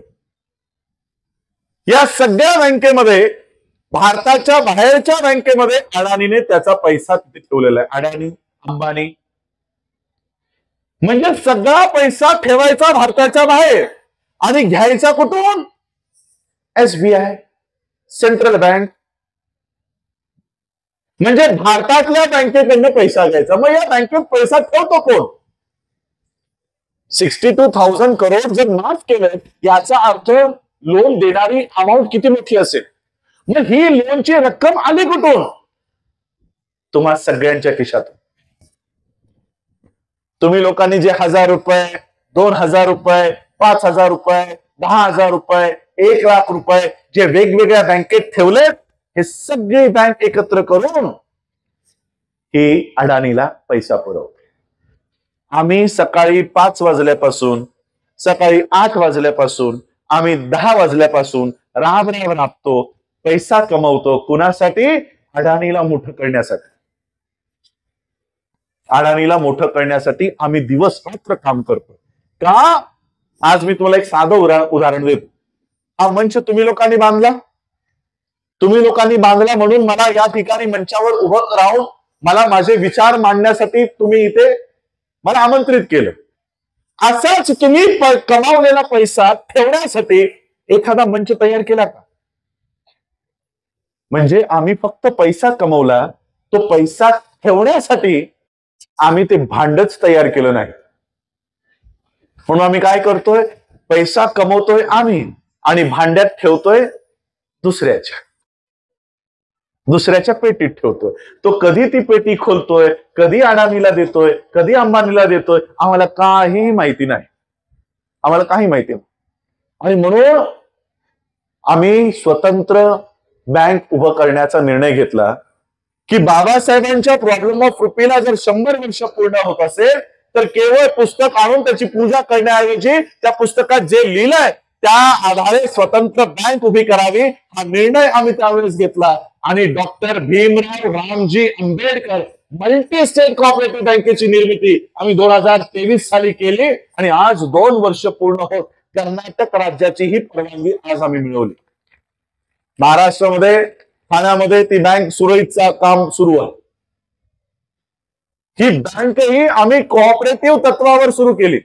या सगळ्या बँकेमध्ये, भारताच्या बाहेरच्या बँकेमध्ये अडानीने त्याचा पैसा तिथे ठेवलेला आहे. अडानी, अंबानी, म्हणजे सगळा पैसा ठेवायचा भारताच्या बाहेर आणि घ्यायचा कुठून? SBI, central bank. म्हणजे भारतातल्या बँकेकडनं पैसा घ्यायचा. मग या बँकेत पैसा ठेवतो कोण? 62,000 करोड जर माफ केले, याचा अर्थ लोन देणारी अमाऊंट किती मोठी असेल. मग ही लोनची रक्कम आली कुठून? तुम्हा सगळ्यांच्या खिशातून. तुम्ही लोकांनी जे 1,000 रुपये, 2,000 रुपये, 5,000 रुपये, 10,000 रुपये, 1,00,000 रुपये जे वेगवेगळ्या बँकेत ठेवलेत, हे सगळे बँक एकत्र करून ही अडानीला पैसा पुरवते. आम्ही सकाळी 5 वाजल्यापासून, सकाळी 8 वाजल्यापासून, आम्ही 10 वाजल्यापासून राबतो, पैसा कमवतो. कुणासाठी? अडानीला मोठं करण्यासाठी. अडानीला मोठं करण्यासाठी आम्ही दिवस रात्र काम करतो. का? आज मी तुम्हाला एक साधं उदाहरण देतो. हा मंच तुम्ही लोकांनी बांधला. तुम्ही लोकांनी बांधला म्हणून मला या ठिकाणी मंचावर उभं राहून मला माझे विचार मांडण्यासाठी तुम्ही इथे मला आमंत्रित केलं. असाच तुम्ही कमावलेला पैसा ठेवण्यासाठी एखादा मंच तयार केला का? म्हणजे आम्ही फक्त पैसा कमवला, तो पैसा ठेवण्यासाठी आम्ही ते भांडच तयार केलं नाही. म्हणून आम्ही काय करतोय? पैसा कमवतोय आम्ही आणि भांड्यात ठेवतोय दुसऱ्याच्या पेटीत ठेवतोय. तो कधी ती पेटी खोलतोय, कधी अडानीला देतोय, कधी अंबानीला देतोय, आम्हाला काही माहिती नाही. आम्हाला काही माहिती नाही. आणि म्हणून आम्ही स्वतंत्र बँक उभं करण्याचा निर्णय घेतला की बाबासाहेबांच्या प्रॉब्लेम ऑफ रुपीला जर 100 वर्ष पूर्ण होत असेल तर केवळ पुस्तक आणून त्याची पूजा करण्याऐवजी त्या पुस्तकात जे लिहिलंय त्या आधारे स्वतंत्र बँक उभी करावी, हा निर्णय आम्ही त्यावेळेस घेतला. आणि doctor Bhimrao Ramji Ambedkar multi state cooperative बँकेची निर्मिती आम्ही 2023 साली केली आणि आज 2 वर्ष पूर्ण होत कर्नाटक राज्याची ही परवानगी आज आम्ही मिळवली. महाराष्ट्रामध्ये ठाण्यामध्ये ती बँक सुरळीतचं काम सुरू आहे. ही बँक ही आम्ही कोऑपरेटिव्ह तत्वावर सुरू केली.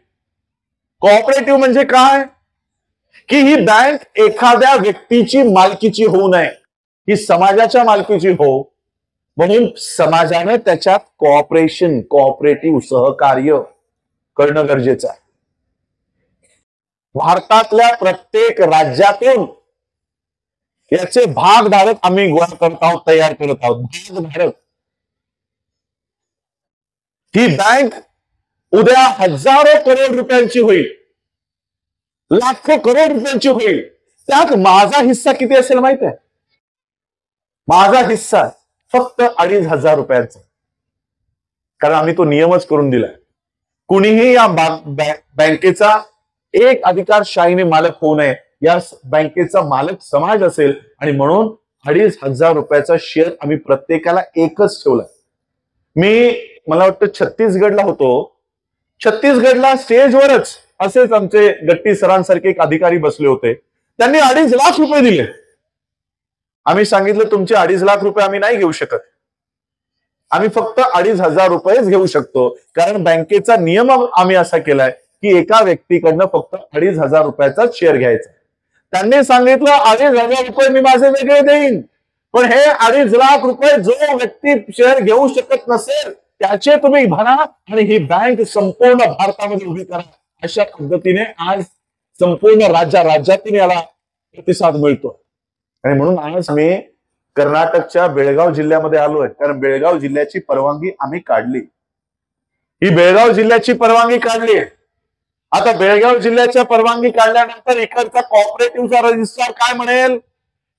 कोऑपरेटिव्ह म्हणजे काय, की ही बँक एखाद्या व्यक्तीची मालकीची होऊ नये, ही समाजाच्या मालकीची हो, म्हणून समाजाने त्याच्यात कोऑपरेटिव्ह सहकार्य करणं गरजेचं आहे. भारतातल्या प्रत्येक राज्यातून याचे भागधारक आम्ही गोळा करत आहोत, तयार करत आहोत. भागधारक. ही बँक उद्या हजारो करोड रुपयांची होईल, लाखो करोड रुपयांची होईल. त्यात माझा हिस्सा किती असेल माहित आहे? माझा हिस्सा फक्त 2,500 रुपयांचा. कारण आम्ही तो नियमच करून दिलाय. कुणीही या बँकेचा एक अधिकारशाहीने मालक होऊ नये. या बँकेचा मालक समाज असेल आणि म्हणून 2,500 रुपयाचा शेअर आम्ही प्रत्येकाला एकच ठेवला. मला वाटतं छत्तीसगडला होतो. छत्तीसगडला स्टेजवरच असेच आमचे गट्टी सरांसारखे एक अधिकारी बसले होते. त्यांनी 2.5 लाख रुपये दिले. आम्ही सांगितलं तुमचे 2.5 लाख रुपये आम्ही नाही घेऊ शकत, आम्ही फक्त 2,500 रुपयेच घेऊ शकतो. कारण बँकेचा नियम आम्ही असा केलाय की एका व्यक्तीकडनं फक्त 2,500 रुपयाचाच शेअर घ्यायचा. त्यांनी सांगितलं 2,500 रुपये मी माझे वेगळे देईन, पण हे 2.5 लाख रुपये जो व्यक्ती शेअर घेऊ शकत नसेल त्याचे तुम्ही भरा आणि ही बँक संपूर्ण भारतामध्ये उभी करा. अशा पद्धतीने आज संपूर्ण राज्यातून याला प्रतिसाद मिळतो. आणि म्हणून आज मी कर्नाटकच्या बेळगाव जिल्ह्यामध्ये आलोय, कारण बेळगाव जिल्ह्याची परवानगी आम्ही काढली. ही बेळगाव जिल्ह्याची परवानगी काढली. आता बेळगाव जिल्ह्याच्या परवानगी काढल्यानंतर इकडचा कोऑपरेटिव्हचा रजिस्ट्रार काय म्हणेल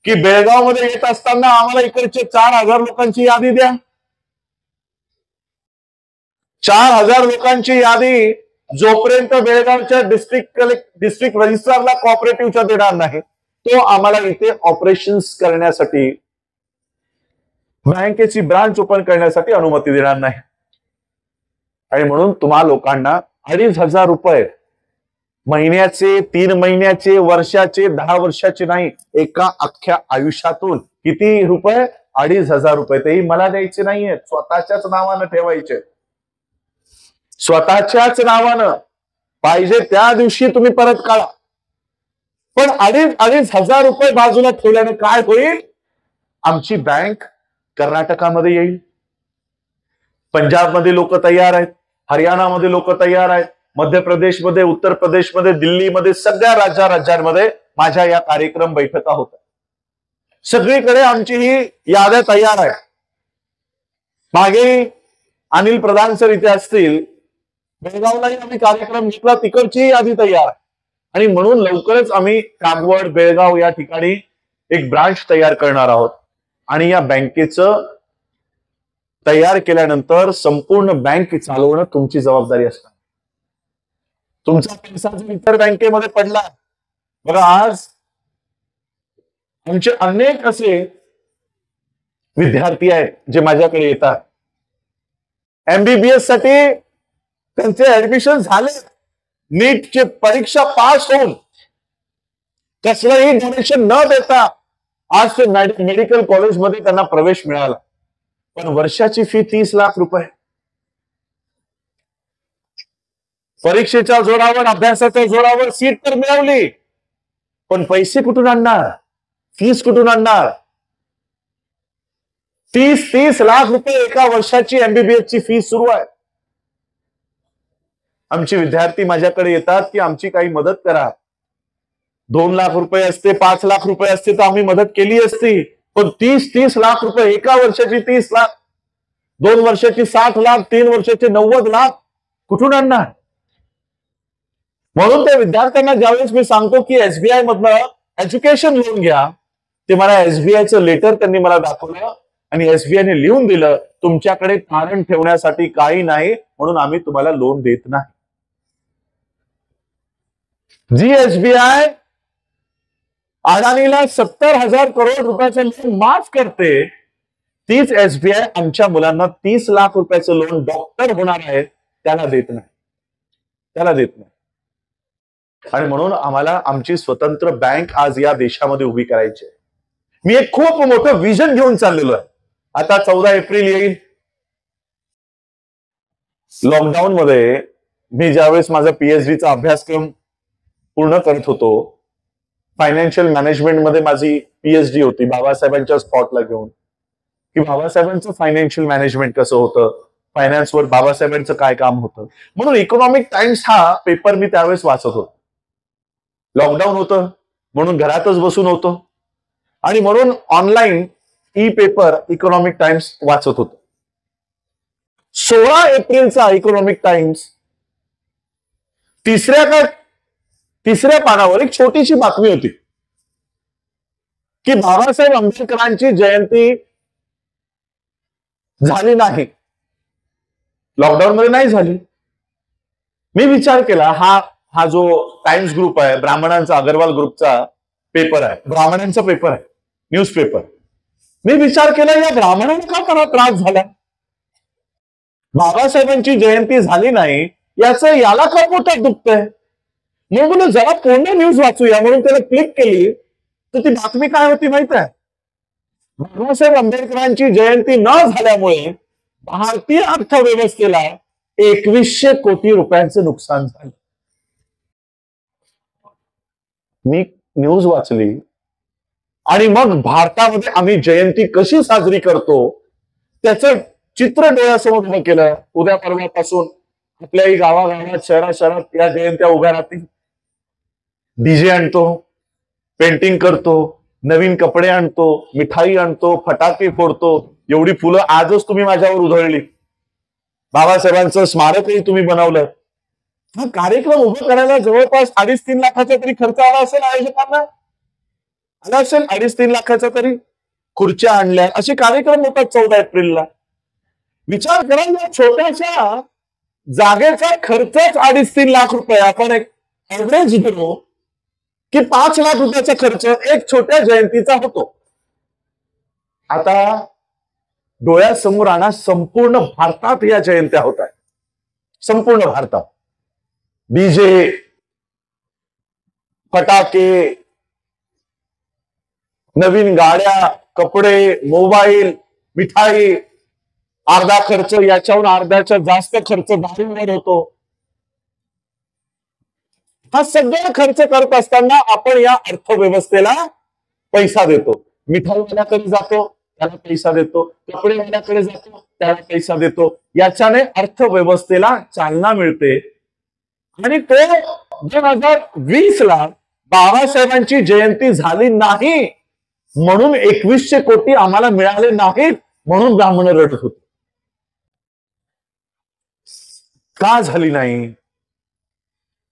की बेळगाव मध्ये येत असताना आम्हाला इकडचे 4,000 लोकांची यादी द्या. 4,000 लोकांची यादी जोपर्यंत बेळगावच्या डिस्ट्रिक्ट रजिस्ट्रारला कोऑपरेटिव्हच्या देणार नाही, तो आम्हाला इथे ऑपरेशन्स करण्यासाठी, बँकेची ब्रांच ओपन करण्यासाठी अनुमती देणार नाही. आणि म्हणून तुम्हा लोकांना 2,500 रुपये महिन्याचे, 3 महिन्याचे, वर्षाचे, 10 वर्षाचे नाही, एका अख्ख्या आयुष्यातून किती रुपये? 2,500 रुपये. तेही मला द्यायचे नाहीये, स्वतःच्याच नावानं ठेवायचे. स्वतःच्याच नावानं पाहिजे त्या दिवशी तुम्ही परत काढा. पण 2,500 रुपये बाजूला ठेवल्याने काय होईल? आमची बँक कर्नाटकामध्ये येईल, पंजाबमध्ये लोक तयार आहेत, हरियाणामध्ये लोक तयार आहेत, मध्य प्रदेशमध्ये, उत्तर प्रदेशमध्ये, दिल्लीमध्ये, सगळ्या राज्यांमध्ये माझ्या या कार्यक्रम बैठका होतात. सगळीकडे आमची ही याद्या तयार आहे. मागे अनिल प्रधान सर इथे असतील, बेळगावलाही आम्ही कार्यक्रम घेतला, तिकडची यादी तयार आहे. आणि म्हणून लवकरच आम्ही कागवड, बेळगाव या ठिकाणी एक ब्रांच तयार करणार आहोत. आणि या बँकेचं तयार केल्यानंतर संपूर्ण बँक चालवणं तुमची जबाबदारी असणार. तुमचा पैसा जर इतर बँकेमध्ये पडला, बघा आज आमचे अनेक असे विद्यार्थी आहेत जे माझ्याकडे येतात, MBBS साठी त्यांचे ऍडमिशन झाले, नीटची परीक्षा पास होऊन कसलंही डोनेशन न देता आज ते मेडिकल कॉलेजमध्ये त्यांना प्रवेश मिळाला. पण वर्षाची फी 30 लाख रुपये. परीक्षेच्या जोरावर, अभ्यासाच्या जोरावर सीट तर मिळवली, पण पैसे कुठून आणणार? फीस कुठून आणणार? 30 लाख रुपये एका वर्षाची MBBS ची फीस सुरू आहे. आमचे विद्यार्थी माझ्याकडे येतात की आमची काही मदत करा. 2 लाख रुपये असते, 5 लाख रुपये असते तर आम्ही मदत केली असती. पण 30 लाख रुपये एका वर्षाची 30 लाख, 2 वर्षाची 60 लाख, 3 वर्षाचे 90 लाख कुठून आणणार? म्हणून त्या विद्यार्थ्यांना ज्यावेळेस मी सांगतो की SBI मधनं एज्युकेशन लोन घ्या, ते मला SBIचं लेटर त्यांनी मला दाखवलं आणि SBIने लिहून दिलं, तुमच्याकडे तारण ठेवण्यासाठी काही नाही म्हणून आम्ही तुम्हाला लोन देत नाही. जी SBI अडाणीला 70,000 करोड रुपयाचं लोन माफ करते, तीच SBI आमच्या मुलांना 30 लाख रुपयाचं लोन डॉक्टर होणार आहे त्याला देत नाही, त्याला देत नाही. आणि म्हणून आम्हाला आमची स्वतंत्र बँक आज या देशामध्ये उभी करायची आहे. मी एक खूप मोठं विजन घेऊन चाललेलो आहे. आता 14 एप्रिल येईल. लॉकडाऊन मध्ये मी ज्यावेळेस माझा पीएचडीचा अभ्यासक्रम पूर्ण करत होतो, फायनान्शियल मॅनेजमेंट मध्ये माझी पीएचडी होती, बाबासाहेबांच्या स्पॉटला घेऊन, की बाबासाहेबांचं फायनान्शियल मॅनेजमेंट कसं होतं, फायनान्सवर बाबासाहेबांचं काय काम होतं. म्हणून इकॉनॉमिक टाइम्स हा पेपर मी त्यावेळेस वाचत होतो. लॉकडाऊन होतं म्हणून घरातच बसून होतो आणि म्हणून online e paper economic times वाचत होतो. 16 एप्रिलचा इकॉनॉमिक टाइम्स तिसऱ्या पानावर एक छोटीशी बातमी होती की बाबासाहेब आंबेडकरांची जयंती झाली नाही, लॉकडाऊन मध्ये नाही झाली. मी विचार केला, हा जो टाइम्स ग्रुप आहे, ब्राह्मणांचा, अग्रवाल ग्रुपचा पेपर आहे, ब्राह्मणांचा पेपर आहे, न्यूज पेपर. मी विचार केला, या ब्राह्मणांना का त्रास झाला, बाबासाहेबांची जयंती झाली नाही याला का पोटात दुखतंय. म्हणून जरा पूर्ण न्यूज वाचूया म्हणून त्याला क्लिक केली तर ती बातमी काय होती माहित आहे, बाबासाहेब आंबेडकरांची जयंती न झाल्यामुळे भारतीय अर्थव्यवस्थेला 2100 कोटी रुपयांचं नुकसान झालं. मी न्यूज वाचली आणि मग भारतामध्ये आम्ही जयंती कशी साजरी करतो त्याचं चित्र डोळ्यासमोर उभं केलं. उद्या परवापासून आपल्याही गावागावात, शहरात या जयंत्या उभ्या राहतील. डीजे आणतो, पेंटिंग करतो, नवीन कपडे आणतो, मिठाई आणतो, फटाके फोडतो. एवढी फुलं आजच तुम्ही माझ्यावर उधळली. बाबासाहेबांचं स्मारकही तुम्ही बनवलं. हा कार्यक्रम उभा करायला जवळपास 2.5-3 लाखाचा तरी खर्च आला असेल आयोजकांना. आला असेल 2.5-3 लाखाचा तरी. खुर्च्या आणल्या, असे कार्यक्रम होतात 14 एप्रिलला. विचार करा, या छोट्याशा जागेचा खर्चच 2.5-3 लाख रुपये. आपण एक ऍव्हरेज घेतो की 5 लाख रुपयाचा खर्च एक छोट्या जयंतीचा होतो. आता डोळ्यासमोर आणा, संपूर्ण भारतात या जयंत्या होत आहेत. संपूर्ण भारतात डीजे, फटाके, नवीन गाड्या, कपडे, मोबाईल, मिठाई. अर्धा खर्च, याच्याहून अर्ध्याच्या जास्त खर्च दारूवर होतो. हा सगळा खर्च करत असताना आपण या अर्थव्यवस्थेला पैसा देतो. मिठाईवाल्याकडे जातो, त्याला पैसा देतो. कपडेवाल्याकडे जातो, त्याला पैसा देतो. याच्याने अर्थव्यवस्थेला चालना मिळते. आणि तो 2020ला बाबासाहेबांची जयंती झाली नाही म्हणून 2100 कोटी आम्हाला मिळाले नाहीत म्हणून ब्राह्मण रडत होते. का झाली नाही,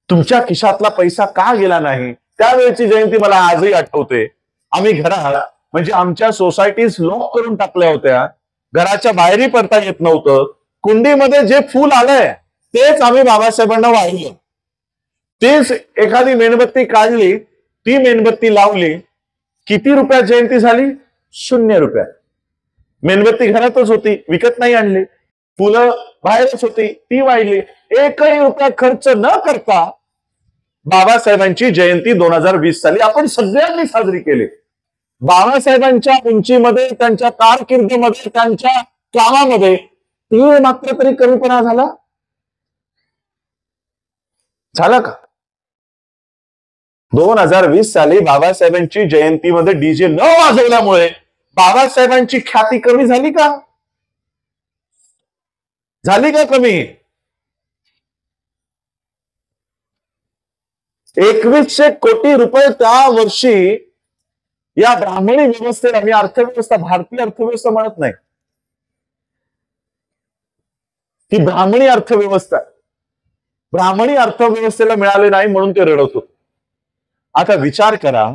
तुमच्या खिशातला पैसा का गेला नाही. त्यावेळेची जयंती मला आजही आठवते. आम्ही घरात, म्हणजे आमच्या सोसायटीज लॉक करून टाकल्या होत्या. घराच्या बाहेरही पडता येत नव्हतं. कुंडीमध्ये जे फूल आलंय तेच आम्ही बाबासाहेबांना वाहिलं. तेच एखादी मेणबत्ती काढली, ती मेणबत्ती लावली. किती रुपयात जयंती झाली? 0 रुपयात. मेणबत्ती घरातच होती, विकत नाही आणली. फुलं बाहेरच होती, ती वाहिली. 1ही रुपया खर्च न करता बाबासाहेबांची जयंती 2020 साली आपण सगळ्यांनी साजरी केली. बाबासाहेबांच्या उंचीमध्ये, त्यांच्या कारकिर्दीमध्ये, त्यांच्या कामामध्ये ते मात्र तरी कमीपणा झाला का? 2020 साली बाबासाहेबांची जयंतीमध्ये डीजे न वाजवल्यामुळे बाबासाहेबांची ख्याती कमी झाली का? झाली का कमी? 2100 कोटी रुपये त्या वर्षी या ब्राह्मणी व्यवस्थेला, मी अर्थव्यवस्था, भारतीय अर्थव्यवस्था म्हणत नाही, ती ब्राह्मणी अर्थव्यवस्था, ब्राह्मणी अर्थव्यवस्थेला मिळाले नाही म्हणून ते रडत होते. आता विचार करा,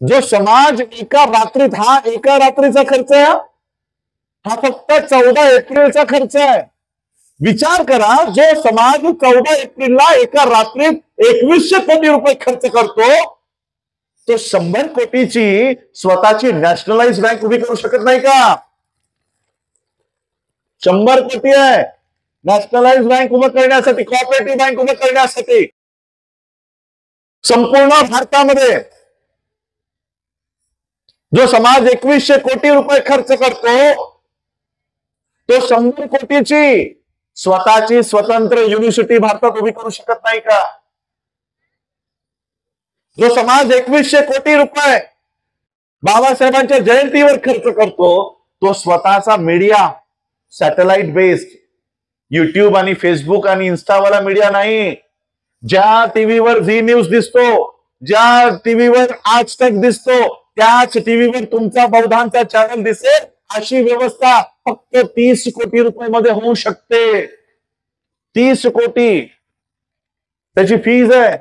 जो समाज एका रात्रीत, हा एका रात्रीचा खर्च आहे, हा फक्त 14 एप्रिलचा खर्च आहे. विचार करा, जो समाज 14 एप्रिलला एका रात्रीत 2100 कोटी रुपये खर्च करतो, तो 100 कोटीची स्वतःची नॅशनलाइज बँक उभी करू शकत नाही का? 100 कोटी आहे नॅशनलाइज बँक उभं करण्यासाठी, कोऑपरेटिव्ह बँक उभं करण्यासाठी संपूर्ण भारतामध्ये. जो समाज 2100 कोटी रुपये खर्च करतो तो 100 कोटीची स्वतःची स्वतंत्र युनिव्हर्सिटी भारतात उभी करू शकत नाही का? जो समाज 2100 कोटी रुपये बाबासाहेबांच्या जयंतीवर खर्च करतो तो स्वतःचा मीडिया सॅटेलाइट बेस्ड युट्यूब आणि फेसबुक आणि इन्स्टावाला मीडिया नाही. ज्या टीव्हीवर झी न्यूज दिसतो, ज्या टीव्हीवर आज तक दिसतो, त्याच टीव्हीवर तुमचा बौद्धांचा चॅनल दिसेल अशी व्यवस्था फक्त 30 कोटी रुपये मध्ये होऊ शकते. 30 कोटी त्याची फीज आहे.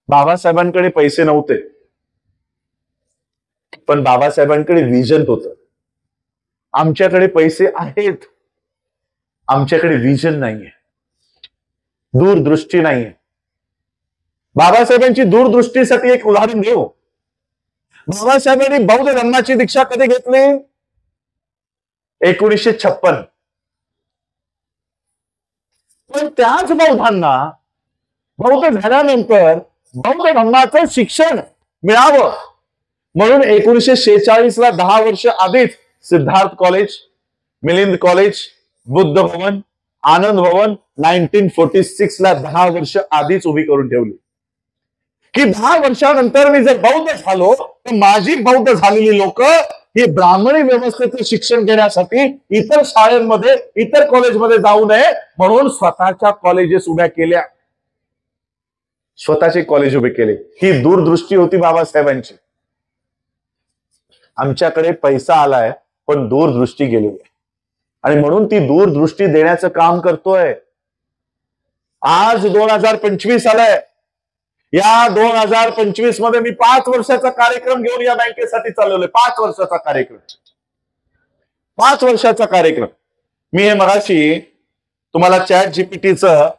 बाबासाहेबांकडे पैसे नव्हते, पण बाबासाहेबांकडे विजन होतं. आमच्याकडे पैसे आहेत, आमच्याकडे विजन नाहीये, दूरदृष्टी नाहीये. बाबासाहेबांची दूरदृष्टीसाठी एक उदाहरण घेऊ. बाबासाहेबांनी बौद्ध धर्माची दीक्षा कधी घेतली? 1956. पण त्याच बौद्धांना बौद्ध झाल्यानंतर बौद्ध धर्माचं शिक्षण मिळावं म्हणून 1946 ला 10 वर्ष आधीच सिद्धार्थ कॉलेज, मिलिंद कॉलेज, बुद्ध भवन, आनंद भवन 1946 ला 10 वर्ष आधीच उभी करून ठेवली की 10 वर्षानंतर मी जर बौद्ध झालो तर माझी बौद्ध झालेली लोक ही ब्राह्मणी व्यवस्थेचं शिक्षण घेण्यासाठी इतर शाळांमध्ये, इतर कॉलेजमध्ये जाऊ नये म्हणून स्वतःच्या कॉलेजेस उभ्या केल्या, स्वतःचे कॉलेज उभे केले. ही दूरदृष्टी होती बाबासाहेबांची. आमच्याकडे पैसा आलाय पण दूरदृष्टी गेलेली आहे आणि म्हणून ती दूरदृष्टी देण्याचं काम करतोय. आज 2025 आलाय. या 2025 मध्ये मी 5 वर्षाचा कार्यक्रम घेऊन या बँकेसाठी चालवलोय. 5 वर्षाचा कार्यक्रम, 5 वर्षाचा कार्यक्रम. मी हे मगाशी तुम्हाला चॅट जीपीटीचं,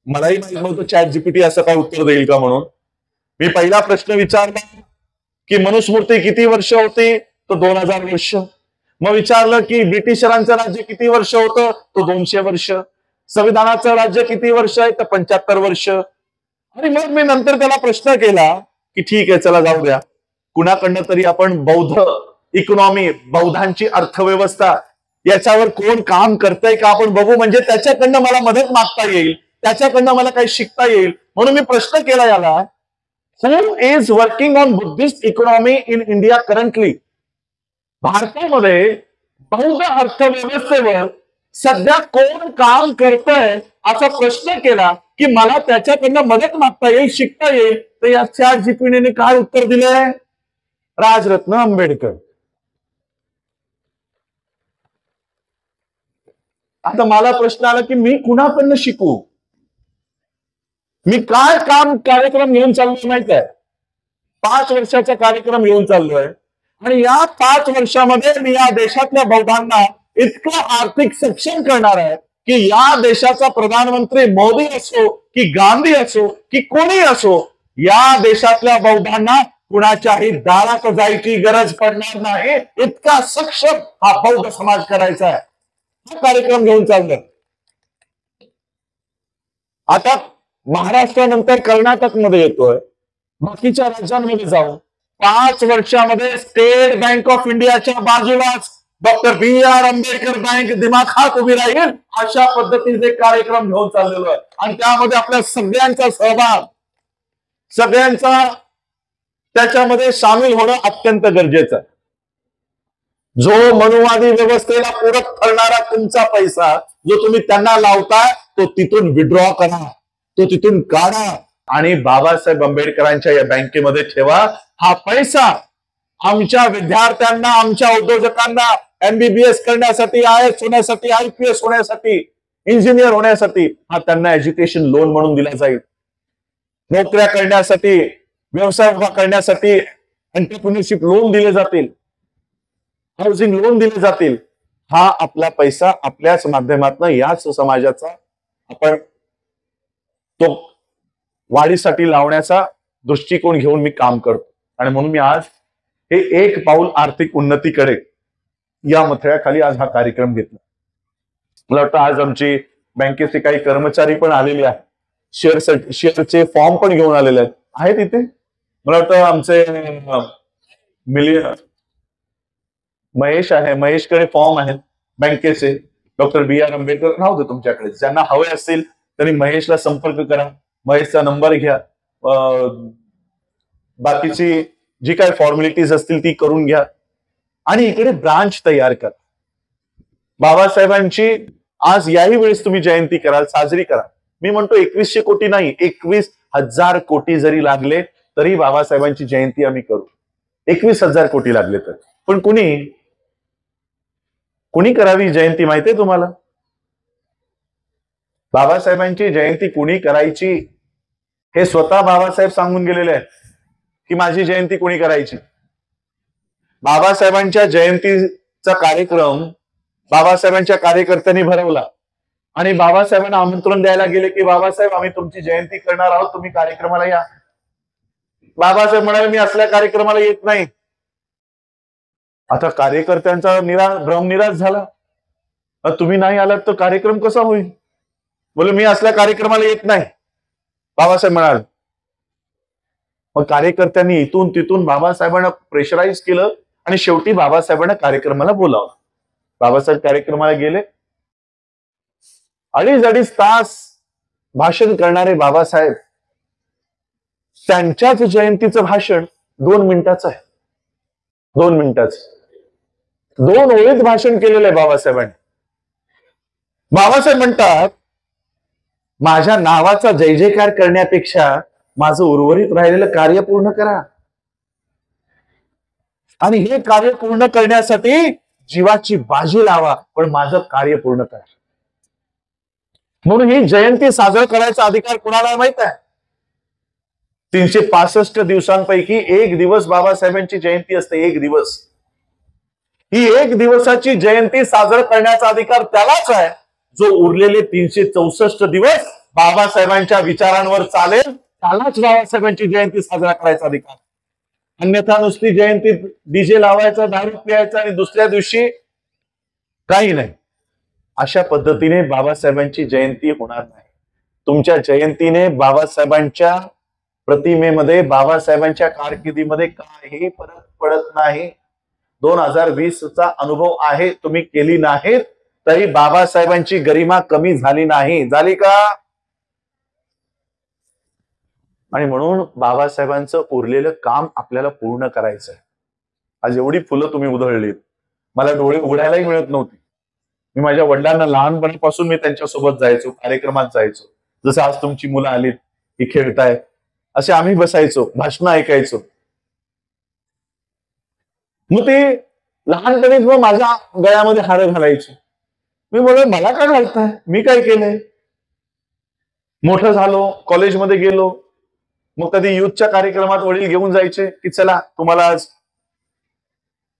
मलाही माहित नव्हतं चॅट जीपीटी असं काय उत्तर देईल का म्हणून. मी पहिला प्रश्न विचारला की मनुस्मृती किती वर्ष होती? तो 2000 वर्ष. मग विचारलं की ब्रिटिशरांचं राज्य किती वर्ष होतं? तो 200 वर्ष. संविधानाचं राज्य किती वर्ष आहे? तर 75 वर्ष. आणि मग मी नंतर त्याला प्रश्न केला की ठीक आहे, चला जाऊ द्या, कुणाकडनं तरी आपण बौद्ध इकॉनॉमी, बौद्धांची अर्थव्यवस्था याच्यावर कोण काम करतंय का आपण बघू, म्हणजे त्याच्याकडनं मला मदत मागता येईल, त्याच्याकडनं मला काही शिकता येईल. म्हणून मी प्रश्न केला याला, who is working on Buddhist economy in India currently? भारतामध्ये बौद्ध अर्थव्यवस्थेवर सध्या कोण काम करतंय असा प्रश्न केला की मला त्याच्याकडनं मदत मागता येईल, शिकता येईल. तर या चॅट जीपीटीने काय उत्तर दिलंय? राजरत्न आंबेडकर. आता मला प्रश्न आला की मी कुणाकडनं शिकू? मी काय कार्यक्रम घेऊन चाललोय माहित आहे? 5 वर्षाचा कार्यक्रम घेऊन चाललोय आणि या 5 वर्षामध्ये मी या देशातल्या बौद्धांना इतकं आर्थिक सक्षम करणार आहे की या देशाचा प्रधानमंत्री मोदी असो की गांधी असो की कोणी असो, या देशातल्या बौद्धांना कुणाच्याही दारात जायची गरज पडणार नाही. इतका सक्षम हा बौद्ध समाज करायचा आहे. हा कार्यक्रम घेऊन चाललोय. आता महाराष्ट्रानंतर कर्नाटक मध्ये येतोय, बाकीच्या राज्यांमध्ये जाऊ. 5 वर्षामध्ये स्टेट बँक ऑफ इंडियाच्या बाजूलाच डॉक्टर बी.आर. आंबेडकर बँक दिमाखात उभी राहील अशा पद्धतीचे कार्यक्रम घेऊन चाललेलो आहे आणि त्यामध्ये आपल्या सगळ्यांचा सहभाग, सगळ्यांचा त्याच्यामध्ये सामील होणं अत्यंत गरजेचं आहे. जो मनुवादी व्यवस्थेला पूरक ठरणारा तुमचा पैसा जो तुम्ही त्यांना लावताय तो तिथून विड्रॉ करा, तो तिथून काढा आणि बाबासाहेब आंबेडकरांच्या या बँकेमध्ये ठेवा. हा पैसा आमच्या विद्यार्थ्यांना, आमच्या उद्योजकांना MBBS करण्यासाठी, IAS होण्यासाठी, IPS होण्यासाठी, इंजिनियर होण्यासाठी हा त्यांना एज्युकेशन लोन म्हणून दिला जाईल. नोकऱ्या करण्यासाठी, व्यवसाय उभा करण्यासाठी एंटरप्रिन्योरशिप लोन दिले जातील, हाऊसिंग लोन दिले जातील. हा आपला पैसा आपल्याच माध्यमातून याच समाजाचा आपण तो वाढीसाठी लावण्याचा दृष्टिकोन घेऊन मी काम करतो आणि म्हणून मी आज हे एक पाऊल आर्थिक उन्नतीकडे या मथळ्याखाली आज हा कार्यक्रम घेतला. मला वाटतं आज आमची बँकेचे काही कर्मचारी पण आलेले आहेत, शेअरचे फॉर्म पण घेऊन आलेले आहेत. आहेत इथे? मला वाटतं आमचे महेश आहे, महेशकडे फॉर्म आहेत बँकेचे, डॉक्टर BR आंबेडकर राहू दे तुमच्याकडे. ज्यांना हवे असतील त्यांनी महेशला संपर्क करा, महेशचा नंबर घ्या, बाकीची जी काय फॉर्मॅलिटीज असतील ती करून घ्या आणि इकडे ब्रांच तयार करा. बाबासाहेबांची आज याही वेळेस तुम्ही जयंती कराल, साजरी करा. मी म्हणतो 2100 कोटी नाही, 21,000 कोटी जरी लागले तरी बाबासाहेबांची जयंती आम्ही करू. 21,000 कोटी लागले तर. पण कुणी करावी जयंती माहितीये तुम्हाला? बाबासाहेबांची जयंती कुणी करायची हे स्वतः बाबासाहेब सांगून गेलेले आहेत की माझी जयंती कुणी करायची. बाबासाहेबांच्या जयंतीचा कार्यक्रम बाबासाहेबांच्या कार्यकर्त्यांनी भरवला आणि बाबासाहेबांना आमंत्रण द्यायला गेले की बाबासाहेब आम्ही तुमची जयंती करणार आहोत, तुम्ही कार्यक्रमाला या. बाबासाहेब म्हणाले मी असल्या कार्यक्रमाला येत नाही. आता कार्यकर्त्यांचा भ्रमनिराश झाला. तुम्ही नाही आलात तर कार्यक्रम कसा होईल? बोले मी असल्या कार्यक्रमाला येत नाही, बाबासाहेब म्हणाले. मग कार्यकर्त्यांनी इथून तिथून बाबासाहेबांना प्रेशराईज केलं आणि शेवटी बाबासाहेबांना कार्यक्रमाला बोलावलं. बाबासाहेब कार्यक्रमाला गेले. 2.5 तास भाषण करणारे बाबासाहेब, त्यांच्याच जयंतीचं भाषण 2 मिनिटाचं आहे. 2 मिनिटाचं 2 ओळीत भाषण केलेलं आहे बाबासाहेबांनी. बाबासाहेब म्हणतात माझ्या नावाचा जय जयकार करण्यापेक्षा माझं उर्वरित राहिलेलं कार्य पूर्ण करा आणि हे कार्य पूर्ण करण्यासाठी जीवाची बाजी लावा, पण माझं कार्य पूर्ण करा. म्हणून ही जयंती साजरा करायचा अधिकार कुणाला माहित आहे? 365 दिवसांपैकी 1 दिवस बाबासाहेबांची जयंती असते. 1 दिवस. ही 1 दिवसाची जयंती साजरा करण्याचा अधिकार त्यालाच आहे जो उरलेले 364 दिवस बाबासाहेबांच्या विचारांवर चालेल, त्यालाच बाबासाहेबांची जयंती साजरा करायचा अधिकार. अन्यथा नुसती जयंतीत डीजे लावायचा, दारू प्यायचा आणि दुसऱ्या दिवशी काही नाही, अशा पद्धतीने बाबासाहेबांची जयंती होणार नाही. तुमच्या जयंतीने बाबासाहेबांच्या प्रतिमेमध्ये, बाबासाहेबांच्या कारकिर्दीमध्ये काही फरक पडत नाही. 2020चा अनुभव आहे, तुम्ही केली नाहीत तरी बाबासाहेबांची गरिमा कमी झाली नाही. झाली का? आणि म्हणून बाबासाहेबांचं उरलेलं काम आपल्याला पूर्ण करायचंय. आज एवढी फुलं तुम्ही उधळलीत, मला डोळे उघडायलाही मिळत नव्हती. मी माझ्या वडिलांना लहानपणापासून मी त्यांच्यासोबत जायचो, कार्यक्रमात जायचो. जसं आज तुमची मुलं आलीत, ही खेळतायत, असे आम्ही बसायचो, भाषणं ऐकायचो. मग ते लहानपणीच मग माझ्या गळ्यामध्ये हार घालायची. मी बोललो मला काय घालताय, मी काय केलंय? मोठं झालो, कॉलेजमध्ये गेलो, मग कधी युथच्या कार्यक्रमात वडील घेऊन जायचे की चला तुम्हाला आज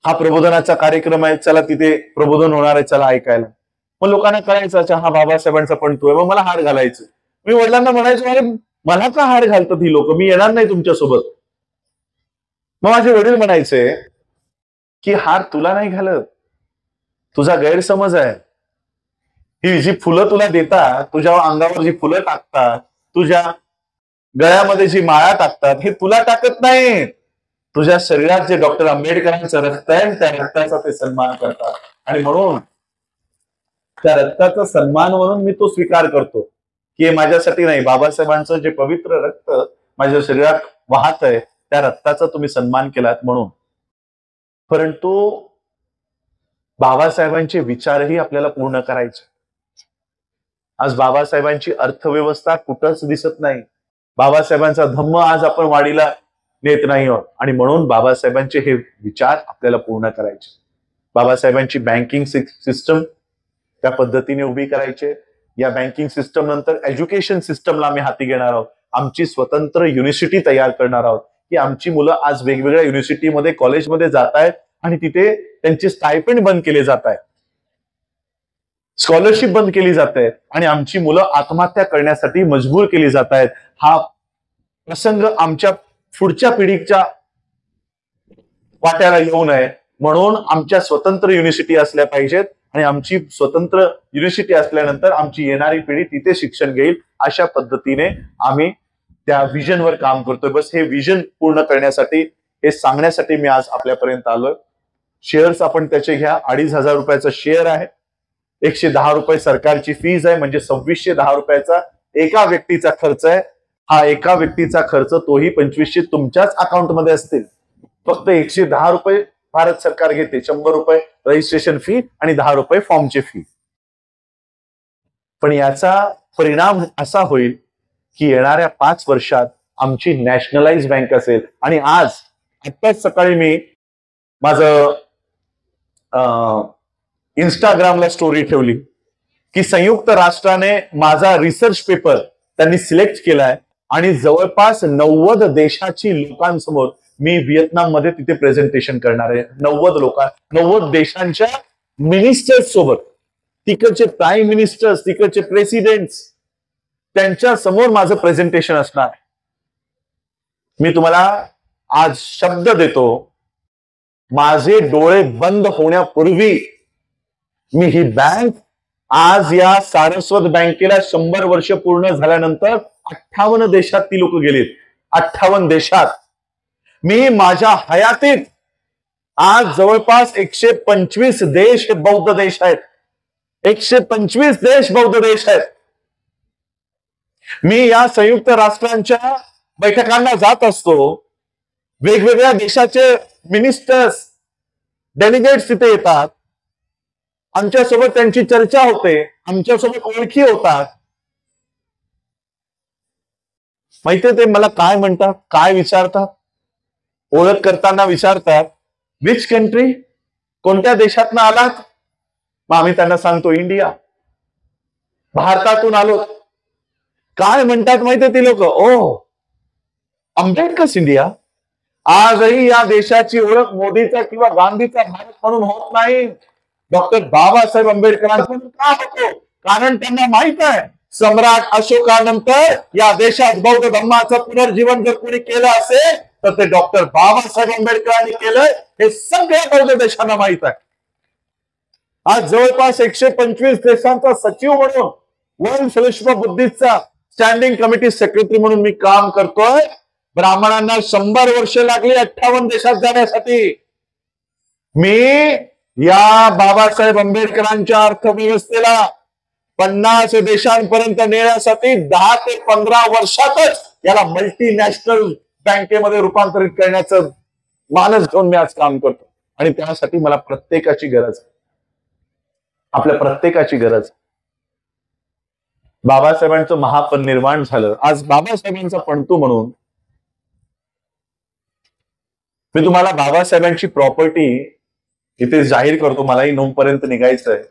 हा प्रबोधनाचा कार्यक्रम आहे, चला तिथे प्रबोधन होणार आहे, चला ऐकायला. मग लोकांना कळायचं अच्छा हा बाबासाहेबांचा पंतू आहे. मग मला हार घालायचं. मी वडिलांना म्हणायचो अरे मला का हार घालतात ही लोक, मी येणार नाही तुमच्यासोबत. मग माझे वडील म्हणायचे की हार तुला नाही घालत, तुझा गैरसमज आहे. ही जी फुलं तुला देतात, तुझ्या अंगावर जी फुलं टाकतात, तुझ्या गळ्यामध्ये जी माळा टाकतात, हे तुला टाकत नाही. तुझ्या शरीरात जे डॉक्टर आंबेडकरांचं रक्त आहे त्या रक्ताचा ते सन्मान करतात. आणि म्हणून त्या रक्ताचा सन्मान म्हणून मी तो स्वीकार करतो की हे माझ्यासाठी नाही, बाबासाहेबांचं जे पवित्र रक्त माझ्या शरीरात वाहत आहे त्या रक्ताचा तुम्ही सन्मान केलात म्हणून. परंतु बाबासाहेबांचे विचारही आपल्याला पूर्ण करायचे. आज बाबासाहेबांची अर्थव्यवस्था कुठंच दिसत नाही. बाबासाहेबांचा धम्म आज आपण वाढीला नेत नाही आहोत आणि म्हणून बाबासाहेबांचे हे विचार आपल्याला पूर्ण करायचे. बाबासाहेबांची बँकिंग सिस्टम त्या पद्धतीने उभी करायचे. या बँकिंग सिस्टम नंतर एज्युकेशन सिस्टमला आम्ही हाती घेणार आहोत. आमची स्वतंत्र युनिव्हर्सिटी तयार करणार आहोत की आमची मुलं आज वेगवेगळ्या युनिव्हर्सिटीमध्ये, कॉलेजमध्ये जात आहेत आणि तिथे त्यांचे स्टायपेंड बंद केले जात आहेत, स्कॉलरशिप बंद केली जात आहे आणि आमची मुलं आत्महत्या करण्यासाठी मजबूर केली जात आहेत. हा प्रसंग आमच्या पुढच्या पिढीच्या वाट्याला येऊ नये म्हणून आमच्या स्वतंत्र युनिव्हर्सिटी असल्या पाहिजेत आणि आमची स्वतंत्र युनिव्हर्सिटी असल्यानंतर आमची येणारी पिढी तिथे शिक्षण घेईल. अशा पद्धतीने आम्ही त्या विजनवर काम करतोय. बस हे विजन पूर्ण करण्यासाठी, हे सांगण्यासाठी मी आज आपल्यापर्यंत आलोय. शेअर्स आपण त्याचे घ्या. 2,500 रुपयाचा शेअर आहे. 110 रुपये सरकारची फीज आहे, म्हणजे 2,610 रुपयाचा एका व्यक्तीचा खर्च आहे. हा एका व्यक्तीचा खर्च, तोही 2,500 तुमच्याच अकाउंटमध्ये असतील. फक्त 110 रुपये भारत सरकार घेते. 100 रुपये रजिस्ट्रेशन फी आणि 10 रुपये फॉर्मची फी. पण याचा परिणाम असा होईल की येणाऱ्या 5 वर्षात आमची नॅशनलाइज बँक असेल. आणि आज आत्ताच सकाळी मी माझं इंस्टाग्रामला स्टोरी ठेवली की संयुक्त राष्ट्राने माझा रिसर्च पेपर त्यांनी सिलेक्ट केलाय आणि जवळपास 90 देशाची लोकांसमोर मी व्हिएतनाममध्ये तिथे प्रेझेंटेशन करणार आहे. 90 देशांच्या मिनिस्टर्स सोबत, तिकडचे प्राईम मिनिस्टर्स, तिकडचे प्रेसिडेंट्स, त्यांच्या समोर माझं प्रेझेंटेशन असणार. मी तुम्हाला आज शब्द देतो, माझे डोळे बंद होण्यापूर्वी मी ही बँक, आज या सारस्वत बँकेला 100 वर्ष पूर्ण झाल्यानंतर 58 देशात ती लोक गेलीत. 58 देशात मी माझ्या हयातीत आज जवळपास 125 देश हे बौद्ध देश आहेत. 125 देश बौद्ध देश आहेत. मी या संयुक्त राष्ट्रांच्या बैठकांना जात असतो. वेगवेगळ्या देशाचे मिनिस्टर्स, डेलिगेट्स तिथे येतात. आमच्यासोबत त्यांची चर्चा होते, आमच्यासोबत ओळखी होतात. माहितीये ते मला काय म्हणतात, काय विचारतात? ओळख करताना विचारतात, विच कंट्री, कोणत्या देशातनं आलात? मग आम्ही त्यांना सांगतो इंडिया, भारतातून आलो. काय म्हणतात माहितीये ती लोक, ओ आंबेडकर्स इंडिया. आजही या देशाची ओळख मोदीचा किंवा गांधीचा भारत म्हणून होत नाही, डॉक्टर बाबासाहेब आंबेडकरांचं का होतो? कारण त्यांना माहित आहे सम्राट अशोकानंतर या देशात बौद्ध धर्माचं पुनर्जीवन जर कोणी केलं असेल तर ते डॉक्टर बाबासाहेब आंबेडकरांनी केलंय. हे सगळ्या बौद्ध देशांना माहित आहे. आज जवळपास 125 देशांचा सचिव म्हणून, वर्ल्ड फेलोशिप ऑफ बुद्धिस्टचा स्टँडिंग कमिटी सेक्रेटरी म्हणून मी काम करतोय. ब्राह्मणांना 100 वर्ष लागली 58 देशात जाण्यासाठी. मी या बाबासाहेब आंबेडकरांच्या अर्थव्यवस्थेला 50 देशांपर्यंत नेण्यासाठी 10 ते 15 वर्षातच याला मल्टीनॅशनल बँकेमध्ये रूपांतरित करण्याचं मानस घेऊन मी आज काम करतो. आणि त्यासाठी मला प्रत्येकाची गरज आहे, आपल्या प्रत्येकाची गरज. बाबासाहेबांचं महापरिनिर्वाण झालं. आज बाबासाहेबांचा पणतू म्हणून मी तुम्हाला बाबासाहेबांची प्रॉपर्टी इथे जाहीर करतो. मलाही 9 पर्यंत निघायचंय.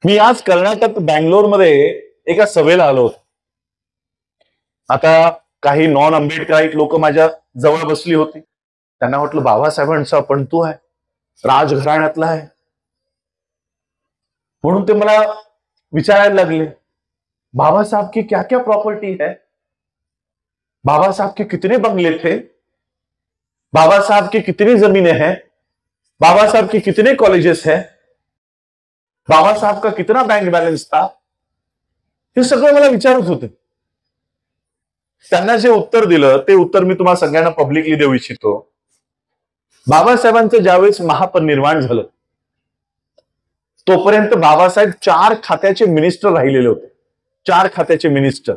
मी आज कर्नाटक बँगलोरमध्ये एका सभेला आलो होतो. आता काही नॉन आंबेडकराईट लोक माझ्या जवळ बसली होती. त्यांना वाटलं बाबासाहेबांचा पणतू आहे, राजघराण्यातला आहे, म्हणून ते मला विचारायला लागले, बाबा साहब की क्या क्या प्रॉपर्टी है, बाबा साहब के कितने बंगले थे, बाबा साहब की कितनी जमीनें हैं, बाबा साहब के कितने कॉलेजेस हैं, बाबा साहब का कितना बैंक बैलेंस था. हे सगळं मला विचारत होते. त्यांना जे उत्तर दिलं ते उत्तर मी तुम्हाला सगळ्यांना पब्लिकली देऊ इच्छितो. बाबासाहेबांचं ज्यावेळेस महापरिनिर्वाण झालं तोपर्यंत बाबासाहेब 4 खात्याचे मिनिस्टर राहिलेले होते. 4 खात्याचे मिनिस्टर.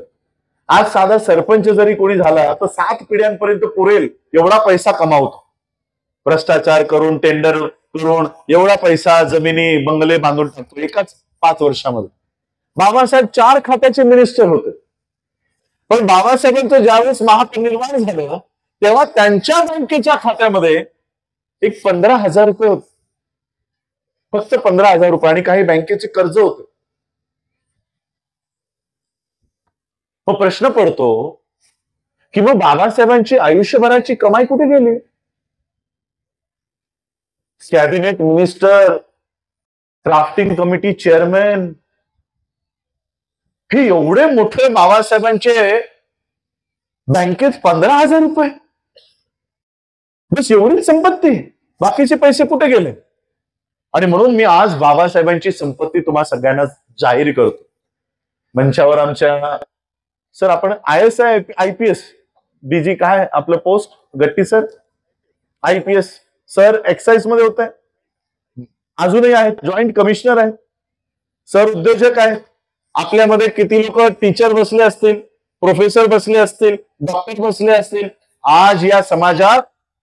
आज साधा सरपंच जरी कोणी झाला तर 7 पिढ्यांपर्यंत पुरेल एवढा पैसा कमावतो. भ्रष्टाचार करून, टेंडर करून एवढा पैसा, जमिनी, बंगले बांधून टाकतो एकाच 5 वर्षामध्ये. बाबासाहेब 4 खात्याचे मिनिस्टर होते. पण बाबासाहेबांचं ज्यावेळेस महापरिनिर्वाण झालं तेव्हा त्यांच्या बँकेच्या खात्यामध्ये एक 15,000 रुपये होते. फक्त 15,000 रुपये. आणि काही बँकेचे कर्ज होते. मग प्रश्न पडतो की मग बाबासाहेबांची आयुष्यभराची कमाई कुठे गेली? Cabinet minister, drafting committee chairman, हे एवढे मोठे बाबासाहेबांचे बँकेत 15,000 रुपये, बस एवढीच संपत्ती, बाकीचे पैसे कुठे गेले? आणि म्हणून मी आज बाबासाहेबांची संपत्ती तुम्हा सगळ्यांना जाहीर करतो. मंचावर आमच्या सर आपण ISI IPS DG काय आपलं पोस्ट गट्टी सर IPS सर एक्साइज मध्ये होत आहे, अजूनही आहेत, जॉईंट कमिशनर आहेत, सर उद्योजक आहेत. आपल्यामध्ये किती लोक टीचर बसले असतील, प्रोफेसर बसले असतील, डॉक्टर बसले असतील. आज या समाजात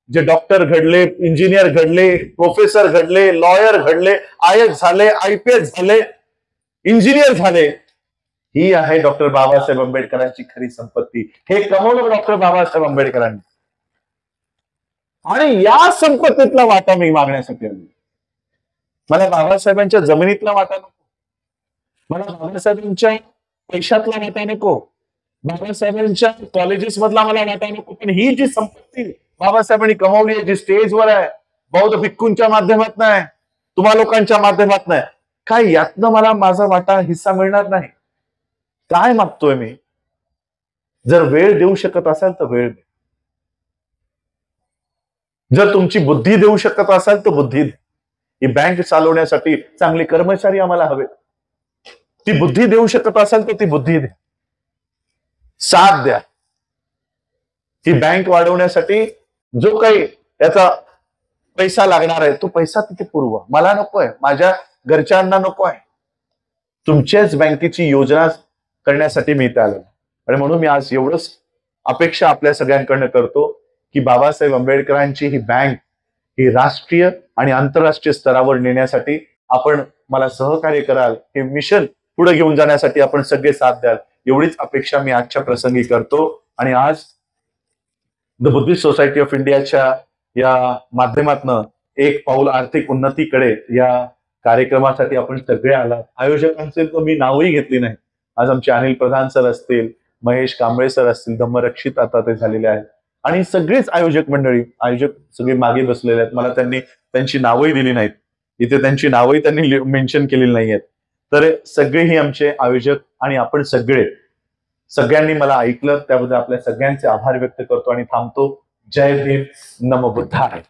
जे डॉक्टर घडले, इंजिनियर घडले, प्रोफेसर घडले, लॉयर घडले, IAS झाले, IPS झाले, इंजिनियर झाले, ही आहे डॉक्टर बाबासाहेब आंबेडकरांची खरी संपत्ती. हे कमवलं डॉक्टर बाबासाहेब आंबेडकरांनी. आणि या संपत्तीतला वाटा मी मागण्यासाठी आलो. मला बाबासाहेबांच्या जमिनीतला वाटा नको, मला बाबासाहेबांच्या पैशातला वाटा नको, बाबासाहेबांच्या कॉलेजेस मधला मला वाटा नको. पण ही जी संपत्ती बाबासाहेबांनी कमावली आहे, जी स्टेजवर आहे, बौद्ध भिक्खूंच्या माध्यमातून आहे, तुम्हा लोकांच्या माध्यमातून आहे, काय यातनं मला माझा वाटा हिस्सा मिळणार नाही? काय मागतोय मी? जर वेळ देऊ शकत असाल तर वेळ दे, जर तुमची बुद्धी देऊ शकत असाल तर बुद्धी दे. ही बँक चालवण्यासाठी चांगले कर्मचारी आम्हाला हवे, ती बुद्धी देऊ शकत असाल तर ती बुद्धी द्या, साथ द्या. ही बँक वाढवण्यासाठी जो काही याचा पैसा लागणार आहे तो पैसा तिथे पुरवा. मला नकोय, माझ्या घरच्यांना नको आहे. तुमच्याच बँकेची योजना करण्यासाठी मी इथे आलो. आणि म्हणून मी आज एवढंच अपेक्षा आपल्या सगळ्यांकडनं करतो की बाबासाहेब आंबेडकरांची ही बँक ही राष्ट्रीय आणि आंतरराष्ट्रीय स्तरावर नेण्यासाठी आपण मला सहकार्य कराल, हे मिशन पुढे घेऊन जाण्यासाठी आपण सगळे साथ द्याल, एवढीच अपेक्षा मी आजच्या प्रसंगी करतो. आणि आज द बुद्धिस्ट सोसायटी ऑफ इंडियाच्या या माध्यमातून एक पाऊल आर्थिक उन्नतीकडे या कार्यक्रमासाठी आपण सगळे आलात. आयोजकांचे तर मी नावही घेतली नाही. आज आमचे अनिल प्रधान सर असतील, महेश कांबळे सर असतील, धम्मरक्षित आता ते झालेले आहेत, आणि सगळेच आयोजक मंडळी, आयोजक सगळे मागे बसलेले आहेत. मला त्यांनी त्यांची नावही दिली नाहीत, इथे त्यांची नावही त्यांनी मेन्शन केलेली नाही आहेत. तर सगळेही आमचे आयोजक आणि आपण सगळ्यांनी मला ऐकलं त्याबद्दल आपल्या सगळ्यांचे आभार व्यक्त करतो आणि थांबतो. जय भीम, नमो बुद्धाय.